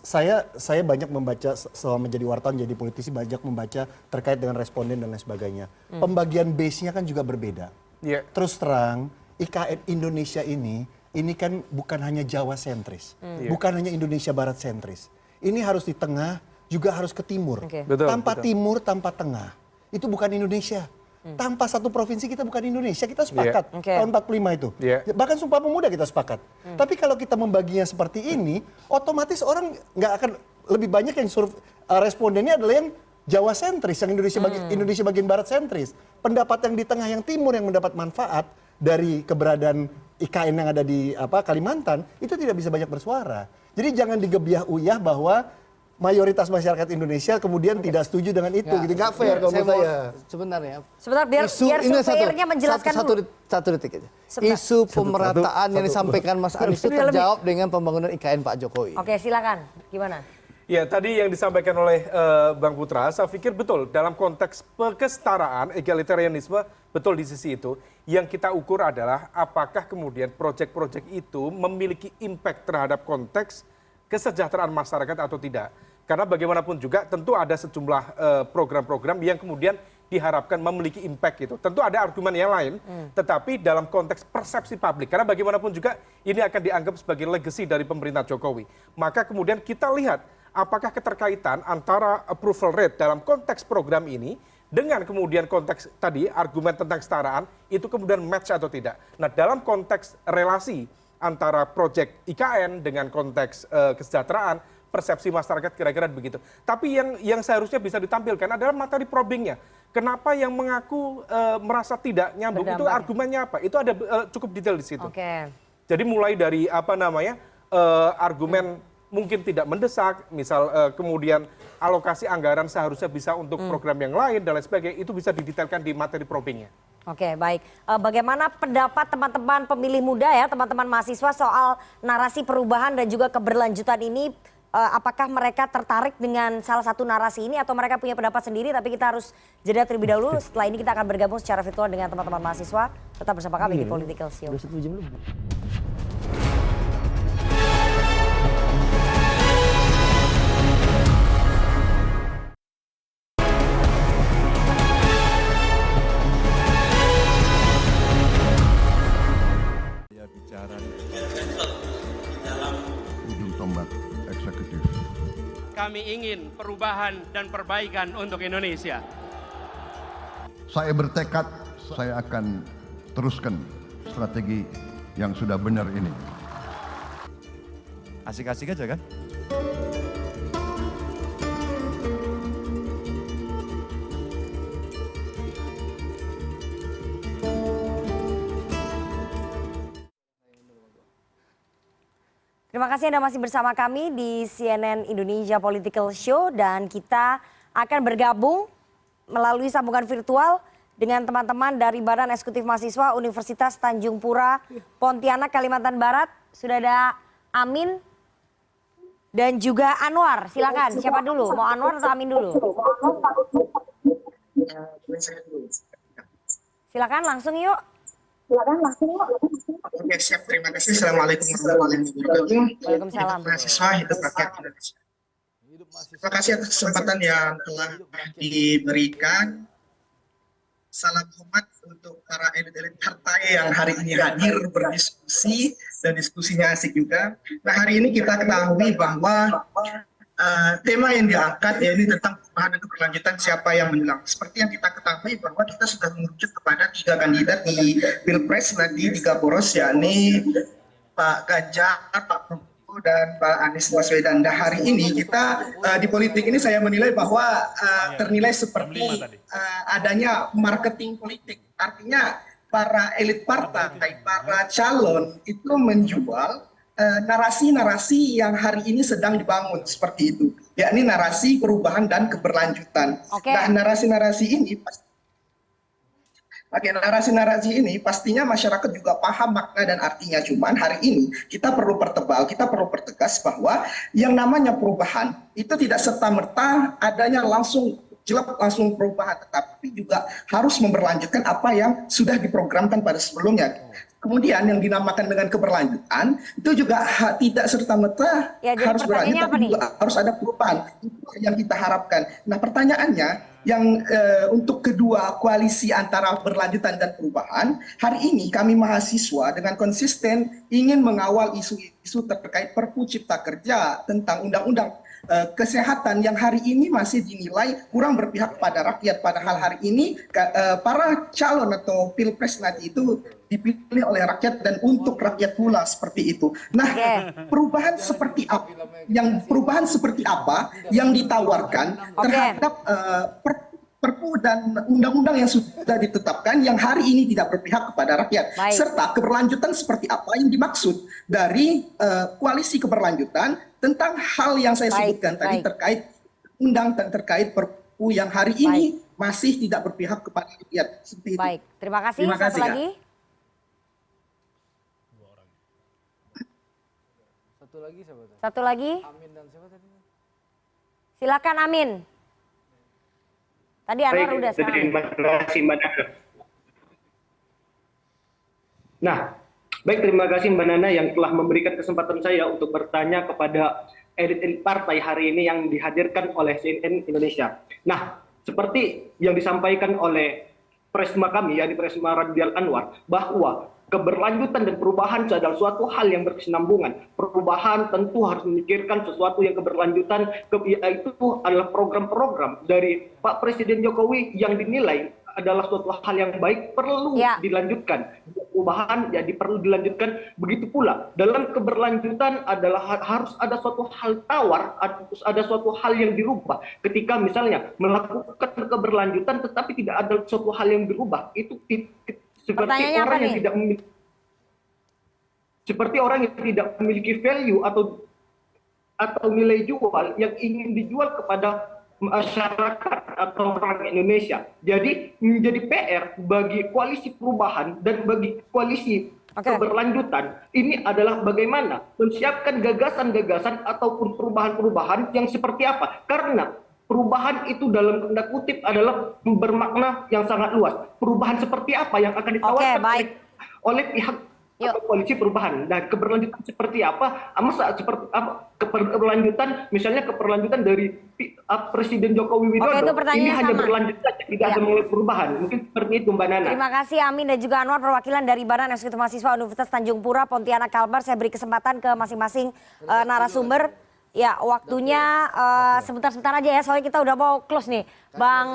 Saya banyak membaca selama menjadi wartawan, jadi politisi, banyak membaca terkait dengan responden dan lain sebagainya. Pembagian base-nya kan juga berbeda. Terus terang, IKN Indonesia ini ini kan bukan hanya Jawa sentris, bukan hanya Indonesia Barat sentris. Ini harus di tengah, juga harus ke timur. Tanpa timur, tanpa tengah, itu bukan Indonesia. Tanpa satu provinsi kita bukan Indonesia, kita sepakat tahun 45 itu. Bahkan Sumpah Pemuda kita sepakat. Tapi kalau kita membaginya seperti ini, otomatis orang nggak akan, lebih banyak yang respondennya adalah yang Jawa sentris, yang Indonesia bagian Barat sentris. Pendapat yang di tengah, yang timur yang mendapat manfaat dari keberadaan IKN yang ada di Kalimantan, itu tidak bisa banyak bersuara. Jadi jangan digebiah-uyah bahwa mayoritas masyarakat Indonesia kemudian tidak setuju dengan itu, gitu. Nggak fair kalau menurut saya. Sebenarnya. Sebentar, biar surveyornya menjelaskan dulu. Satu detik aja. Isu pemerataan yang disampaikan Mas Anies itu terjawab dengan pembangunan IKN Pak Jokowi. Oke, silakan. Gimana? Ya, tadi yang disampaikan oleh Bang Putra, saya pikir betul dalam konteks kesetaraan, egalitarianisme, betul di sisi itu. Yang kita ukur adalah apakah kemudian proyek-proyek itu memiliki impact terhadap konteks kesejahteraan masyarakat atau tidak. Karena bagaimanapun juga tentu ada sejumlah program-program yang kemudian diharapkan memiliki impact itu. Tentu ada argumen yang lain, tetapi dalam konteks persepsi publik. Karena bagaimanapun juga ini akan dianggap sebagai legacy dari pemerintah Jokowi. Maka kemudian kita lihat apakah keterkaitan antara approval rate dalam konteks program ini dengan kemudian konteks tadi argumen tentang kesetaraan itu kemudian match atau tidak. Nah, dalam konteks relasi antara proyek IKN dengan konteks kesejahteraan, persepsi masyarakat kira-kira begitu. Tapi yang seharusnya bisa ditampilkan adalah materi probingnya. Kenapa yang mengaku merasa tidak nyambung itu argumennya apa? Itu ada cukup detail di situ. Jadi mulai dari argumen mungkin tidak mendesak, misal kemudian alokasi anggaran seharusnya bisa untuk program yang lain dan lain sebagainya, itu bisa didetailkan di materi probingnya. Oke, baik. Bagaimana pendapat teman-teman pemilih muda ya, teman-teman mahasiswa soal narasi perubahan dan juga keberlanjutan ini? Apakah mereka tertarik dengan salah satu narasi ini atau mereka punya pendapat sendiri? Tapi kita harus jeda terlebih dahulu. Setelah ini kita akan bergabung secara virtual dengan teman-teman mahasiswa. Tetap bersama kami di Political Show. Ujung tombak eksekutif. Kami ingin perubahan dan perbaikan untuk Indonesia. Saya bertekad, saya akan teruskan strategi yang sudah benar ini. Asik-asik aja kan? Terima kasih Anda masih bersama kami di CNN Indonesia Political Show dan kita akan bergabung melalui sambungan virtual dengan teman-teman dari Badan Eksekutif Mahasiswa Universitas Tanjung Pura, Pontianak, Kalimantan Barat. Sudah ada Amin dan juga Anwar. Silakan, siapa dulu? Mau Anwar atau Amin dulu? Silakan langsung yuk. Oke, siap. Terima kasih. Assalamualaikum warahmatullahi wabarakatuh. Waalaikumsalam. Mahasiswa, hidup rakyat Indonesia. Terima kasih atas kesempatan yang telah diberikan. Salam hormat untuk para elit-elit partai yang hari ini hadir berdiskusi dan diskusinya asik juga. Nah, hari ini kita ketahui bahwa tema yang diangkat ya ini tentang perubahan dan keberlanjutan siapa yang menang. Seperti yang kita ketahui bahwa kita sudah mengerucut kepada 3 kandidat di Pilpres nanti 3 poros, yakni Pak Ganjar, Pak Prabowo dan Pak Anies Baswedan. Nah, hari ini kita di politik ini saya menilai bahwa ternilai seperti adanya marketing politik. Artinya para elit partai, para calon itu menjual narasi-narasi yang hari ini sedang dibangun seperti itu, yakni narasi perubahan dan keberlanjutan. Nah, narasi-narasi ini pastinya masyarakat juga paham makna dan artinya. Cuman hari ini kita perlu pertebal, kita perlu pertegas bahwa yang namanya perubahan itu tidak serta-merta adanya langsung perubahan, tetapi juga harus memberlanjutkan apa yang sudah diprogramkan pada sebelumnya. Kemudian yang dinamakan dengan keberlanjutan itu juga tidak serta-merta Ya, jadi harus berlanjut, pertanyaannya apa tapi nih? juga harus ada perubahan. Itu yang kita harapkan. Nah, pertanyaannya yang untuk kedua koalisi antara berlanjutan dan perubahan, hari ini kami mahasiswa dengan konsisten ingin mengawal isu-isu terkait Perpu Cipta Kerja tentang undang-undang kesehatan yang hari ini masih dinilai kurang berpihak pada rakyat, padahal hari ini para calon atau pilpres nanti itu dipilih oleh rakyat dan untuk rakyat pula seperti itu. Nah, perubahan seperti apa yang ditawarkan terhadap Perpu dan undang-undang yang sudah ditetapkan yang hari ini tidak berpihak kepada rakyat, serta keberlanjutan seperti apa yang dimaksud dari koalisi keberlanjutan tentang hal yang saya sebutkan tadi terkait undang dan terkait Perpu yang hari ini masih tidak berpihak kepada rakyat. Seperti itu. Baik, terima kasih. Terima kasih, Satu lagi. Satu lagi. Silakan Amin. Tadi Anwar udah sekarang. Terima kasih Mbak Nana. Nah, baik, terima kasih Mbak Nana yang telah memberikan kesempatan saya untuk bertanya kepada elit-elit partai hari ini yang dihadirkan oleh CNN Indonesia. Nah, seperti yang disampaikan oleh Presma kami, yakni Presma Radial Anwar, bahwa keberlanjutan dan perubahan adalah suatu hal yang berkesinambungan. Perubahan tentu harus memikirkan sesuatu yang keberlanjutan, yaitu adalah program-program dari Pak Presiden Jokowi yang dinilai adalah suatu hal yang baik, perlu dilanjutkan. Perubahan jadi perlu dilanjutkan. Begitu pula dalam keberlanjutan adalah harus ada suatu hal tawar, harus ada suatu hal yang dirubah. Ketika misalnya melakukan keberlanjutan tetapi tidak ada suatu hal yang dirubah, itu seperti orang yang tidak memiliki, seperti orang yang tidak memiliki value atau nilai jual yang ingin dijual kepada masyarakat atau orang Indonesia. Jadi menjadi PR bagi koalisi perubahan dan bagi koalisi keberlanjutan ini adalah bagaimana menyiapkan gagasan-gagasan ataupun perubahan-perubahan yang seperti apa. Karena perubahan itu dalam tanda kutip adalah bermakna yang sangat luas. Perubahan seperti apa yang akan ditawarkan oleh pihak atau koalisi perubahan, dan keberlanjutan seperti apa? Masa seperti apa keberlanjutan, misalnya keberlanjutan dari Presiden Jokowi Widodo ini hanya berlanjut saja, tidak ada mulai perubahan. Mungkin seperti itu Mbak Nana. Terima kasih Amin dan juga Anwar, perwakilan dari Badan Eksekutif Mahasiswa Universitas Tanjung Pura Pontianak Kalbar. Saya beri kesempatan ke masing-masing narasumber. Ya, waktunya sebentar-sebentar aja ya, soalnya kita udah mau close nih. Bang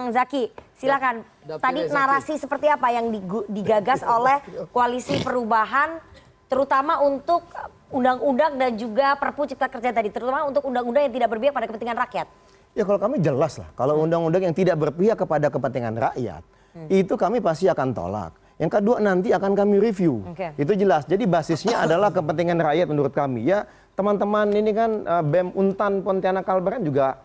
Zaki, silakan. Tadi narasi seperti apa yang digagas oleh koalisi perubahan, terutama untuk undang-undang dan juga Perpu Cipta Kerja tadi, terutama untuk undang-undang yang tidak berpihak pada kepentingan rakyat? Ya kalau kami jelas lah, kalau undang-undang yang tidak berpihak kepada kepentingan rakyat, itu kami pasti akan tolak. Yang kedua nanti akan kami review. Itu jelas. Jadi basisnya adalah kepentingan rakyat menurut kami. Ya teman-teman ini kan BEM Untan Pontianak Kalbar kan juga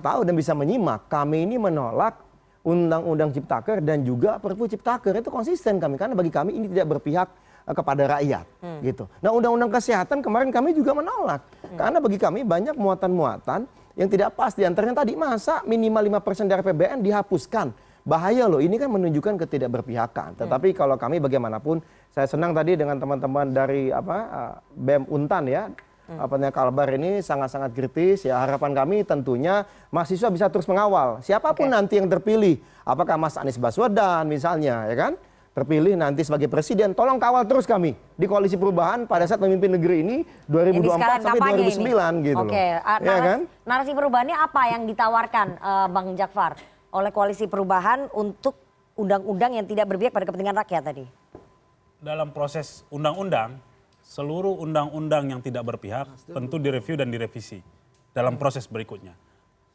tahu dan bisa menyimak. Kami ini menolak Undang-Undang Ciptaker dan juga Perpu Ciptaker. Itu konsisten kami karena bagi kami ini tidak berpihak kepada rakyat. Gitu. Nah Undang-Undang Kesehatan kemarin kami juga menolak. Karena bagi kami banyak muatan-muatan yang tidak pas. Di antaranya tadi masa minimal 5% dari APBN dihapuskan. Bahaya loh, ini kan menunjukkan ketidakberpihakan. Tetapi kalau kami bagaimanapun, saya senang tadi dengan teman-teman dari BEM Untan ya, Pontianak Kalbar ini sangat-sangat kritis. Ya harapan kami tentunya mahasiswa bisa terus mengawal siapapun nanti yang terpilih. Apakah Mas Anies Baswedan misalnya, ya kan? Terpilih nanti sebagai presiden, tolong kawal terus kami di koalisi perubahan pada saat memimpin negeri ini 2024 sampai 2029 gitu loh. Ya kan? Narasi perubahannya apa yang ditawarkan Bang Jakfar oleh koalisi perubahan untuk undang-undang yang tidak berpihak pada kepentingan rakyat tadi? Dalam proses undang-undang, seluruh undang-undang yang tidak berpihak tentu direview dan direvisi dalam proses berikutnya.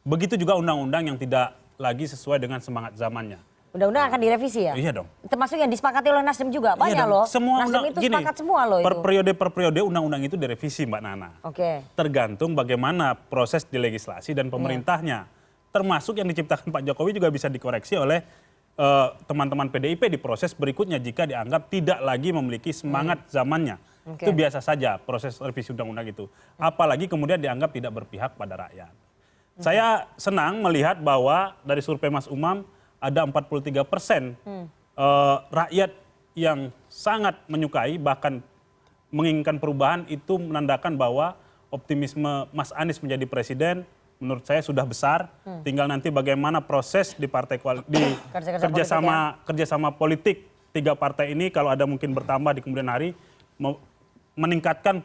Begitu juga undang-undang yang tidak lagi sesuai dengan semangat zamannya. Undang-undang akan direvisi ya? Iya dong. Termasuk yang disepakati oleh Nasdem juga, banyak loh. Semua Nasdem itu sepakat semua loh itu. Per periode undang-undang itu direvisi Mbak Nana. Tergantung bagaimana proses di legislasi dan pemerintahnya. Termasuk yang diciptakan Pak Jokowi juga bisa dikoreksi oleh teman-teman PDIP di proses berikutnya jika dianggap tidak lagi memiliki semangat zamannya. Itu biasa saja proses revisi undang-undang itu. Apalagi kemudian dianggap tidak berpihak pada rakyat. Saya senang melihat bahwa dari survei Mas Umam ada 43% rakyat yang sangat menyukai, bahkan menginginkan perubahan, itu menandakan bahwa optimisme Mas Anies menjadi presiden menurut saya sudah besar. Tinggal nanti bagaimana proses di partai kerjasama politik tiga partai ini, kalau ada mungkin bertambah di kemudian hari, meningkatkan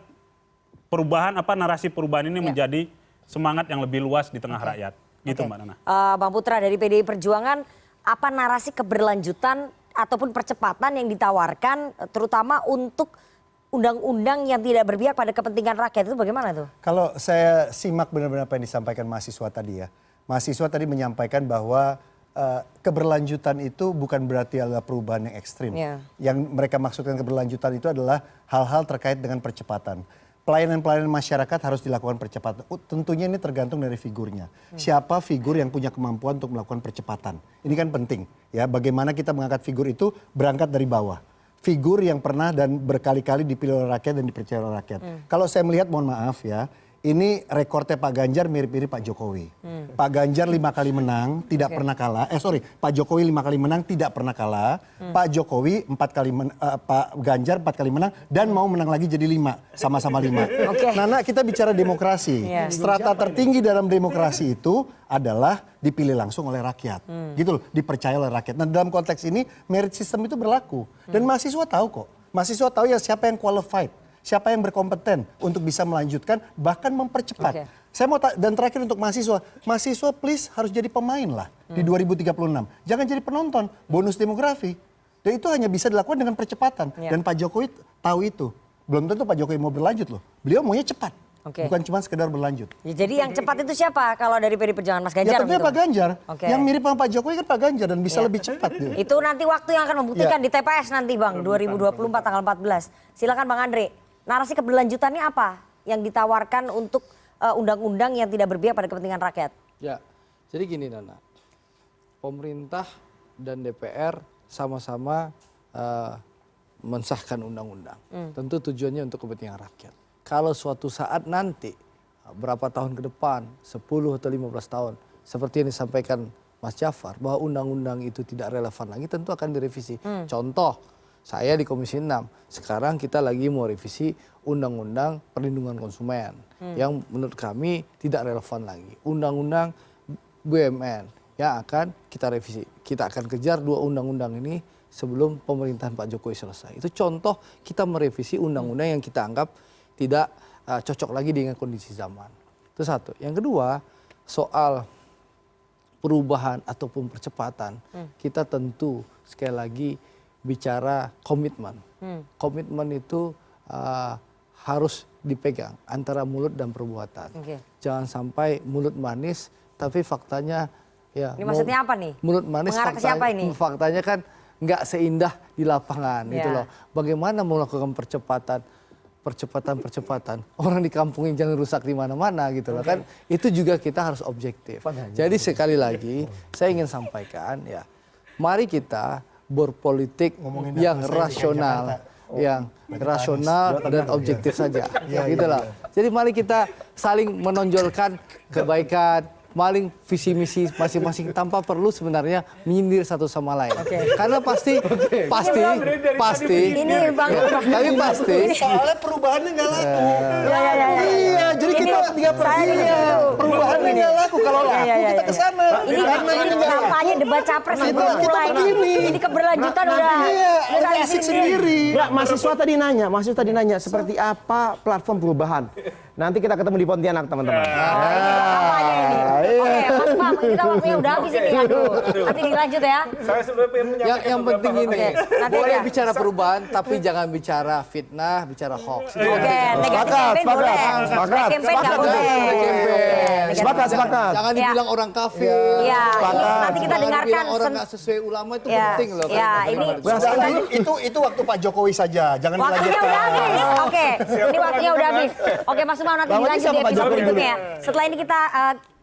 perubahan, narasi perubahan ini menjadi semangat yang lebih luas di tengah rakyat. Gitu Mbak Nana. Bang Putra dari PDI Perjuangan, apa narasi keberlanjutan ataupun percepatan yang ditawarkan terutama untuk undang-undang yang tidak berpihak pada kepentingan rakyat itu bagaimana tuh? Kalau saya simak benar-benar apa yang disampaikan mahasiswa tadi ya. Mahasiswa tadi menyampaikan bahwa keberlanjutan itu bukan berarti adalah perubahan yang ekstrim. Yang mereka maksudkan keberlanjutan itu adalah hal-hal terkait dengan percepatan. Pelayanan-pelayanan masyarakat harus dilakukan percepatan. Tentunya ini tergantung dari figurnya. Siapa figur yang punya kemampuan untuk melakukan percepatan. Ini kan penting ya. Bagaimana kita mengangkat figur itu berangkat dari bawah. Figur yang pernah dan berkali-kali dipilih oleh rakyat dan dipercaya oleh rakyat. Kalau saya melihat, mohon maaf ya, ini rekornya Pak Ganjar mirip-mirip Pak Jokowi. Pak Ganjar 5 kali menang, tidak pernah kalah. Pak Jokowi 5 kali menang, tidak pernah kalah. Pak Jokowi Pak Ganjar 4 kali menang dan mau menang lagi jadi 5, sama-sama 5. Nana, kita bicara demokrasi. Strata tertinggi dalam demokrasi itu adalah dipilih langsung oleh rakyat. Gitu loh, dipercaya oleh rakyat. Nah, dalam konteks ini merit system itu berlaku. Dan mahasiswa tahu kok. Mahasiswa tahu ya siapa yang qualified. Siapa yang berkompeten untuk bisa melanjutkan bahkan mempercepat. Saya mau dan terakhir untuk mahasiswa please harus jadi pemain lah di 2036. Jangan jadi penonton, bonus demografi. Dan itu hanya bisa dilakukan dengan percepatan. Dan Pak Jokowi tahu itu. Belum tentu Pak Jokowi mau berlanjut loh. Beliau maunya cepat. Bukan cuma sekedar berlanjut. Ya, jadi yang cepat itu siapa kalau dari PDI Perjuangan, Mas Ganjar? Ya tentunya Pak Ganjar. Yang mirip sama Pak Jokowi kan Pak Ganjar dan bisa lebih cepat. Itu nanti waktu yang akan membuktikan di TPS nanti Bang, 2024 tanggal 14. Silakan Bang Andre. Narasi keberlanjutannya apa yang ditawarkan untuk undang-undang yang tidak berpihak pada kepentingan rakyat? Ya, jadi gini Nana, pemerintah dan DPR sama-sama mensahkan undang-undang. Tentu tujuannya untuk kepentingan rakyat. Kalau suatu saat nanti, berapa tahun ke depan, 10 atau 15 tahun, seperti yang disampaikan Mas Jafar, bahwa undang-undang itu tidak relevan lagi, tentu akan direvisi. Contoh, saya di Komisi 6, sekarang kita lagi mau revisi Undang-Undang Perlindungan Konsumen yang menurut kami tidak relevan lagi. Undang-Undang BUMN yang akan kita revisi. Kita akan kejar 2 undang-undang ini sebelum pemerintahan Pak Jokowi selesai. Itu contoh kita merevisi undang-undang yang kita anggap tidak cocok lagi dengan kondisi zaman. Itu satu. Yang kedua, soal perubahan ataupun percepatan, kita tentu sekali lagi bicara komitmen. Komitmen itu harus dipegang antara mulut dan perbuatan. Jangan sampai mulut manis tapi faktanya ya. Ini maksudnya apa nih? Mulut manis faktanya kan nggak seindah di lapangan gitu loh. Bagaimana melakukan percepatan orang di kampung yang jangan rusak di mana-mana gitu loh kan. Itu juga kita harus objektif. Jadi sekali lagi saya ingin sampaikan ya, mari kita berpolitik yang rasional, dan objektif saja, gitu loh. Jadi mari kita saling menonjolkan kebaikan, maling visi misi masing-masing tanpa perlu sebenarnya menyindir satu sama lain. Karena pasti ini Bang, tapi pasti soalnya perubahannya nggak laku. Iya, jadi kita tinggal perubahannya nggak laku. Kalau laku kita kesana. Ini kampanye debat capres itu mulai. Ini keberlanjutan udah asik sendiri. Enggak, mahasiswa tadi nanya seperti apa platform perubahan. Nanti kita ketemu di Pontianak, teman-teman. Oke, Mas Pam, kita waktunya udah habis ini. Nanti dilanjut ya. Saya sebenarnya yang penting ini, boleh bicara perubahan, tapi jangan bicara fitnah, bicara hoax. Oke, negatif campaign boleh. Campaign nggak boleh. Sepakat. Jangan dibilang orang kafir. Iya, nanti kita dengarkan. Orang nggak sesuai ulama itu penting loh. Ya, ini itu waktu Pak Jokowi saja, jangan dilanjutkan. Waktunya udah habis. Oke, ini waktunya udah habis. Oke, Mas Umam nanti dilanjut di episode berikutnya. Setelah ini kita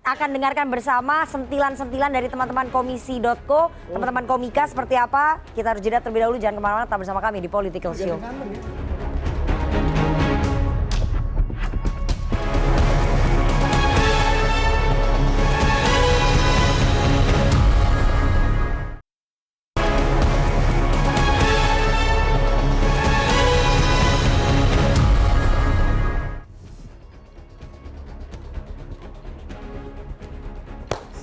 akan dengarkan bersama sentilan-sentilan dari teman-teman komisi.co, teman-teman komika seperti apa. Kita harus jeda terlebih dahulu, jangan kemana-mana, tetap bersama kami di Political Show.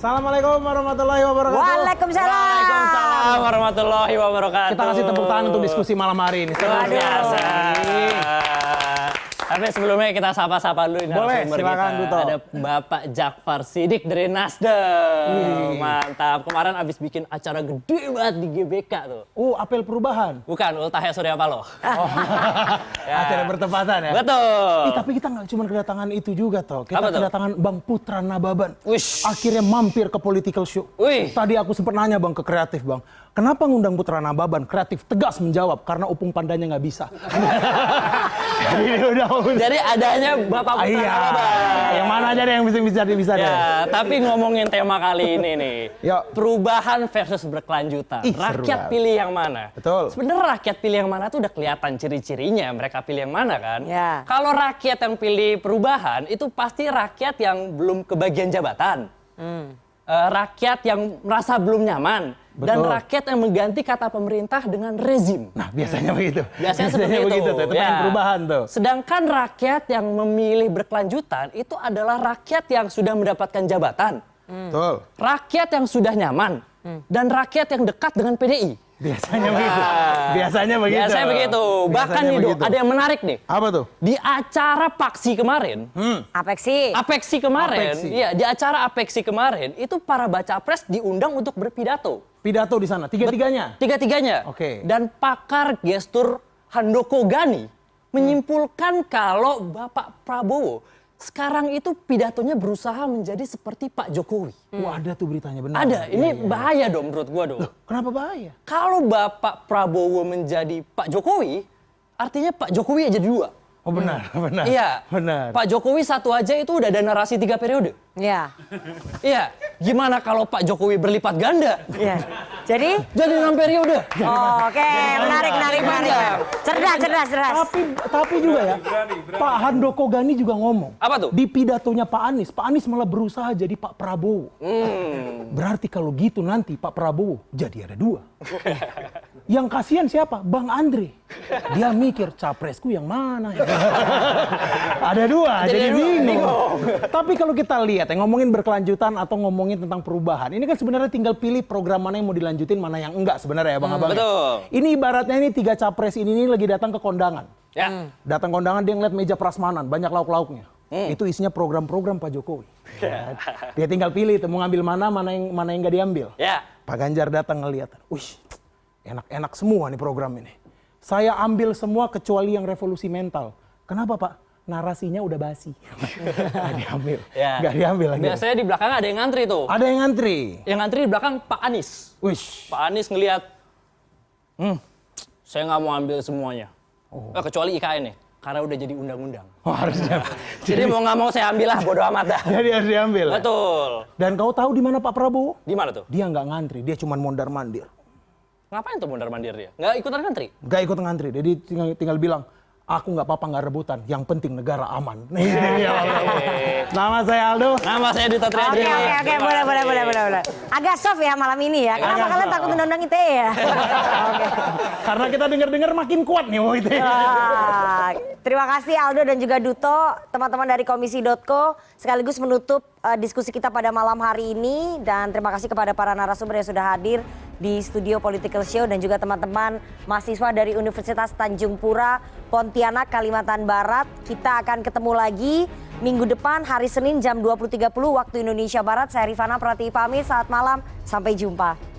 Assalamualaikum warahmatullahi wabarakatuh. Waalaikumsalam. Waalaikumsalam warahmatullahi wabarakatuh. Kita kasih tepuk tangan untuk diskusi malam hari ini. Luar biasa. Tapi sebelumnya kita sapa-sapa dulu ini. Boleh, silakan Duto. Ada Bapak Jakfar Siddiq dari Nasdem. Mantap. Kemarin abis bikin acara gede banget di GBK tuh. Apel perubahan. Bukan, Ultahya Surya Paloh. Acara bertepatan ya. Betul. Tapi kita nggak cuma kedatangan itu juga toh. Kita Apa tuh? kedatangan Bang Putra Nababan. Akhirnya mampir ke political show. Tadi aku sempat nanya Bang ke kreatif Bang. Kenapa ngundang Putra Nababan? Kreatif tegas menjawab karena Upung Pandanya nggak bisa. Jadi adanya Bapak Putra Nababan. Yang mana aja deh yang bisa deh. Ya, tapi ngomongin tema kali ini nih. Perubahan versus berkelanjutan. Rakyat pilih yang mana? Betul. Sebenarnya rakyat pilih yang mana tuh udah kelihatan ciri-cirinya. Mereka pilih yang mana kan? Ya. Kalau rakyat yang pilih perubahan itu pasti rakyat yang belum kebagian jabatan. Rakyat yang merasa belum nyaman. Dan Betul. rakyat yang mengganti kata pemerintah dengan rezim. Nah, biasanya begitu. Biasanya seperti itu. Tuh. Itu pengen perubahan tuh. Sedangkan rakyat yang memilih berkelanjutan itu adalah rakyat yang sudah mendapatkan jabatan. Betul. Rakyat yang sudah nyaman. Dan rakyat yang dekat dengan PDI. Biasanya begitu. Biasanya begitu. Biasanya begitu. Bahkan nih Dok, ada yang menarik nih. Apa tuh? Di acara Paksi kemarin. Apeksi kemarin. Iya, di acara Apeksi kemarin itu para baca pres diundang untuk berpidato. Pidato di sana, tiga-tiganya? Tiga-tiganya. Oke. Dan pakar gestur Handoko Gani menyimpulkan kalau Bapak Prabowo sekarang itu pidatonya berusaha menjadi seperti Pak Jokowi. Ada tuh beritanya benar. Ada, ini bahaya dong menurut gua dong. Kenapa bahaya? Kalau Bapak Prabowo menjadi Pak Jokowi, artinya Pak Jokowi jadi dua. Oh benar. Iya. Benar. Pak Jokowi satu aja itu udah ada narasi 3 periode. Iya. Iya. Gimana kalau Pak Jokowi berlipat ganda? Iya. Jadi 6 periode. Oke, menarik. Cerdas. Tapi juga ya, Pak Handoko Gani juga ngomong. Apa tuh? Di pidatonya Pak Anies malah berusaha jadi Pak Prabowo. Berarti kalau gitu nanti Pak Prabowo jadi ada 2. Yang kasihan siapa? Bang Andre. Dia mikir capresku yang mana ya? Ada 2, jadi bingung. Tapi kalau kita lihat yang ngomongin berkelanjutan atau ngomongin tentang perubahan, ini kan sebenarnya tinggal pilih program mana yang mau dilanjutin, mana yang enggak sebenarnya ya Bang-abang. Betul. Ini ibaratnya ini 3 capres ini lagi datang ke kondangan. Ya. Datang kondangan dia ngeliat meja prasmanan, banyak lauk-lauknya. Itu isinya program-program Pak Jokowi. Dia tinggal pilih tuh mau ngambil mana yang nggak diambil. Ya. Pak Ganjar datang ngeliat, wih, enak-enak semua nih program ini. Saya ambil semua kecuali yang revolusi mental. Kenapa Pak? Narasinya udah basi. Nggak diambil. Ya. Nggak diambil lagi. Biasanya di belakang ada yang ngantri tuh. Ada yang ngantri. Yang ngantri di belakang Pak Anies. Wish. Pak Anies ngelihat, saya nggak mau ambil semuanya. Kecuali IKN nih, karena udah jadi undang-undang. Harusnya. Jadi mau nggak mau saya ambil lah, bodo amat dah. Jadi harus diambil. Betul. Dan kau tahu di mana Pak Prabowo? Di mana tuh? Dia nggak ngantri, dia cuma mondar-mandir. Ngapain tuh mondar-mandir dia? Nggak ikutan ngantri? Nggak ikut ngantri, jadi tinggal bilang, aku nggak apa-apa nggak rebutan, yang penting negara aman. Nama saya Aldo. Nama saya Dito Triadi. Oke, boleh. Agak soft ya malam ini ya. Kenapa kalian takut undang-undang ITE ya? Oke. Karena kita dengar-dengar makin kuat nih ITE. Terima kasih Aldo dan juga Duto, teman-teman dari Komisi.co, sekaligus menutup diskusi kita pada malam hari ini. Dan terima kasih kepada para narasumber yang sudah hadir di studio Political Show dan juga teman-teman mahasiswa dari Universitas Tanjung Pura, Pontianak, Kalimantan Barat. Kita akan ketemu lagi minggu depan hari Senin jam 20.30 waktu Indonesia Barat. Saya Rifana Pratiwi pamit, selamat malam, sampai jumpa.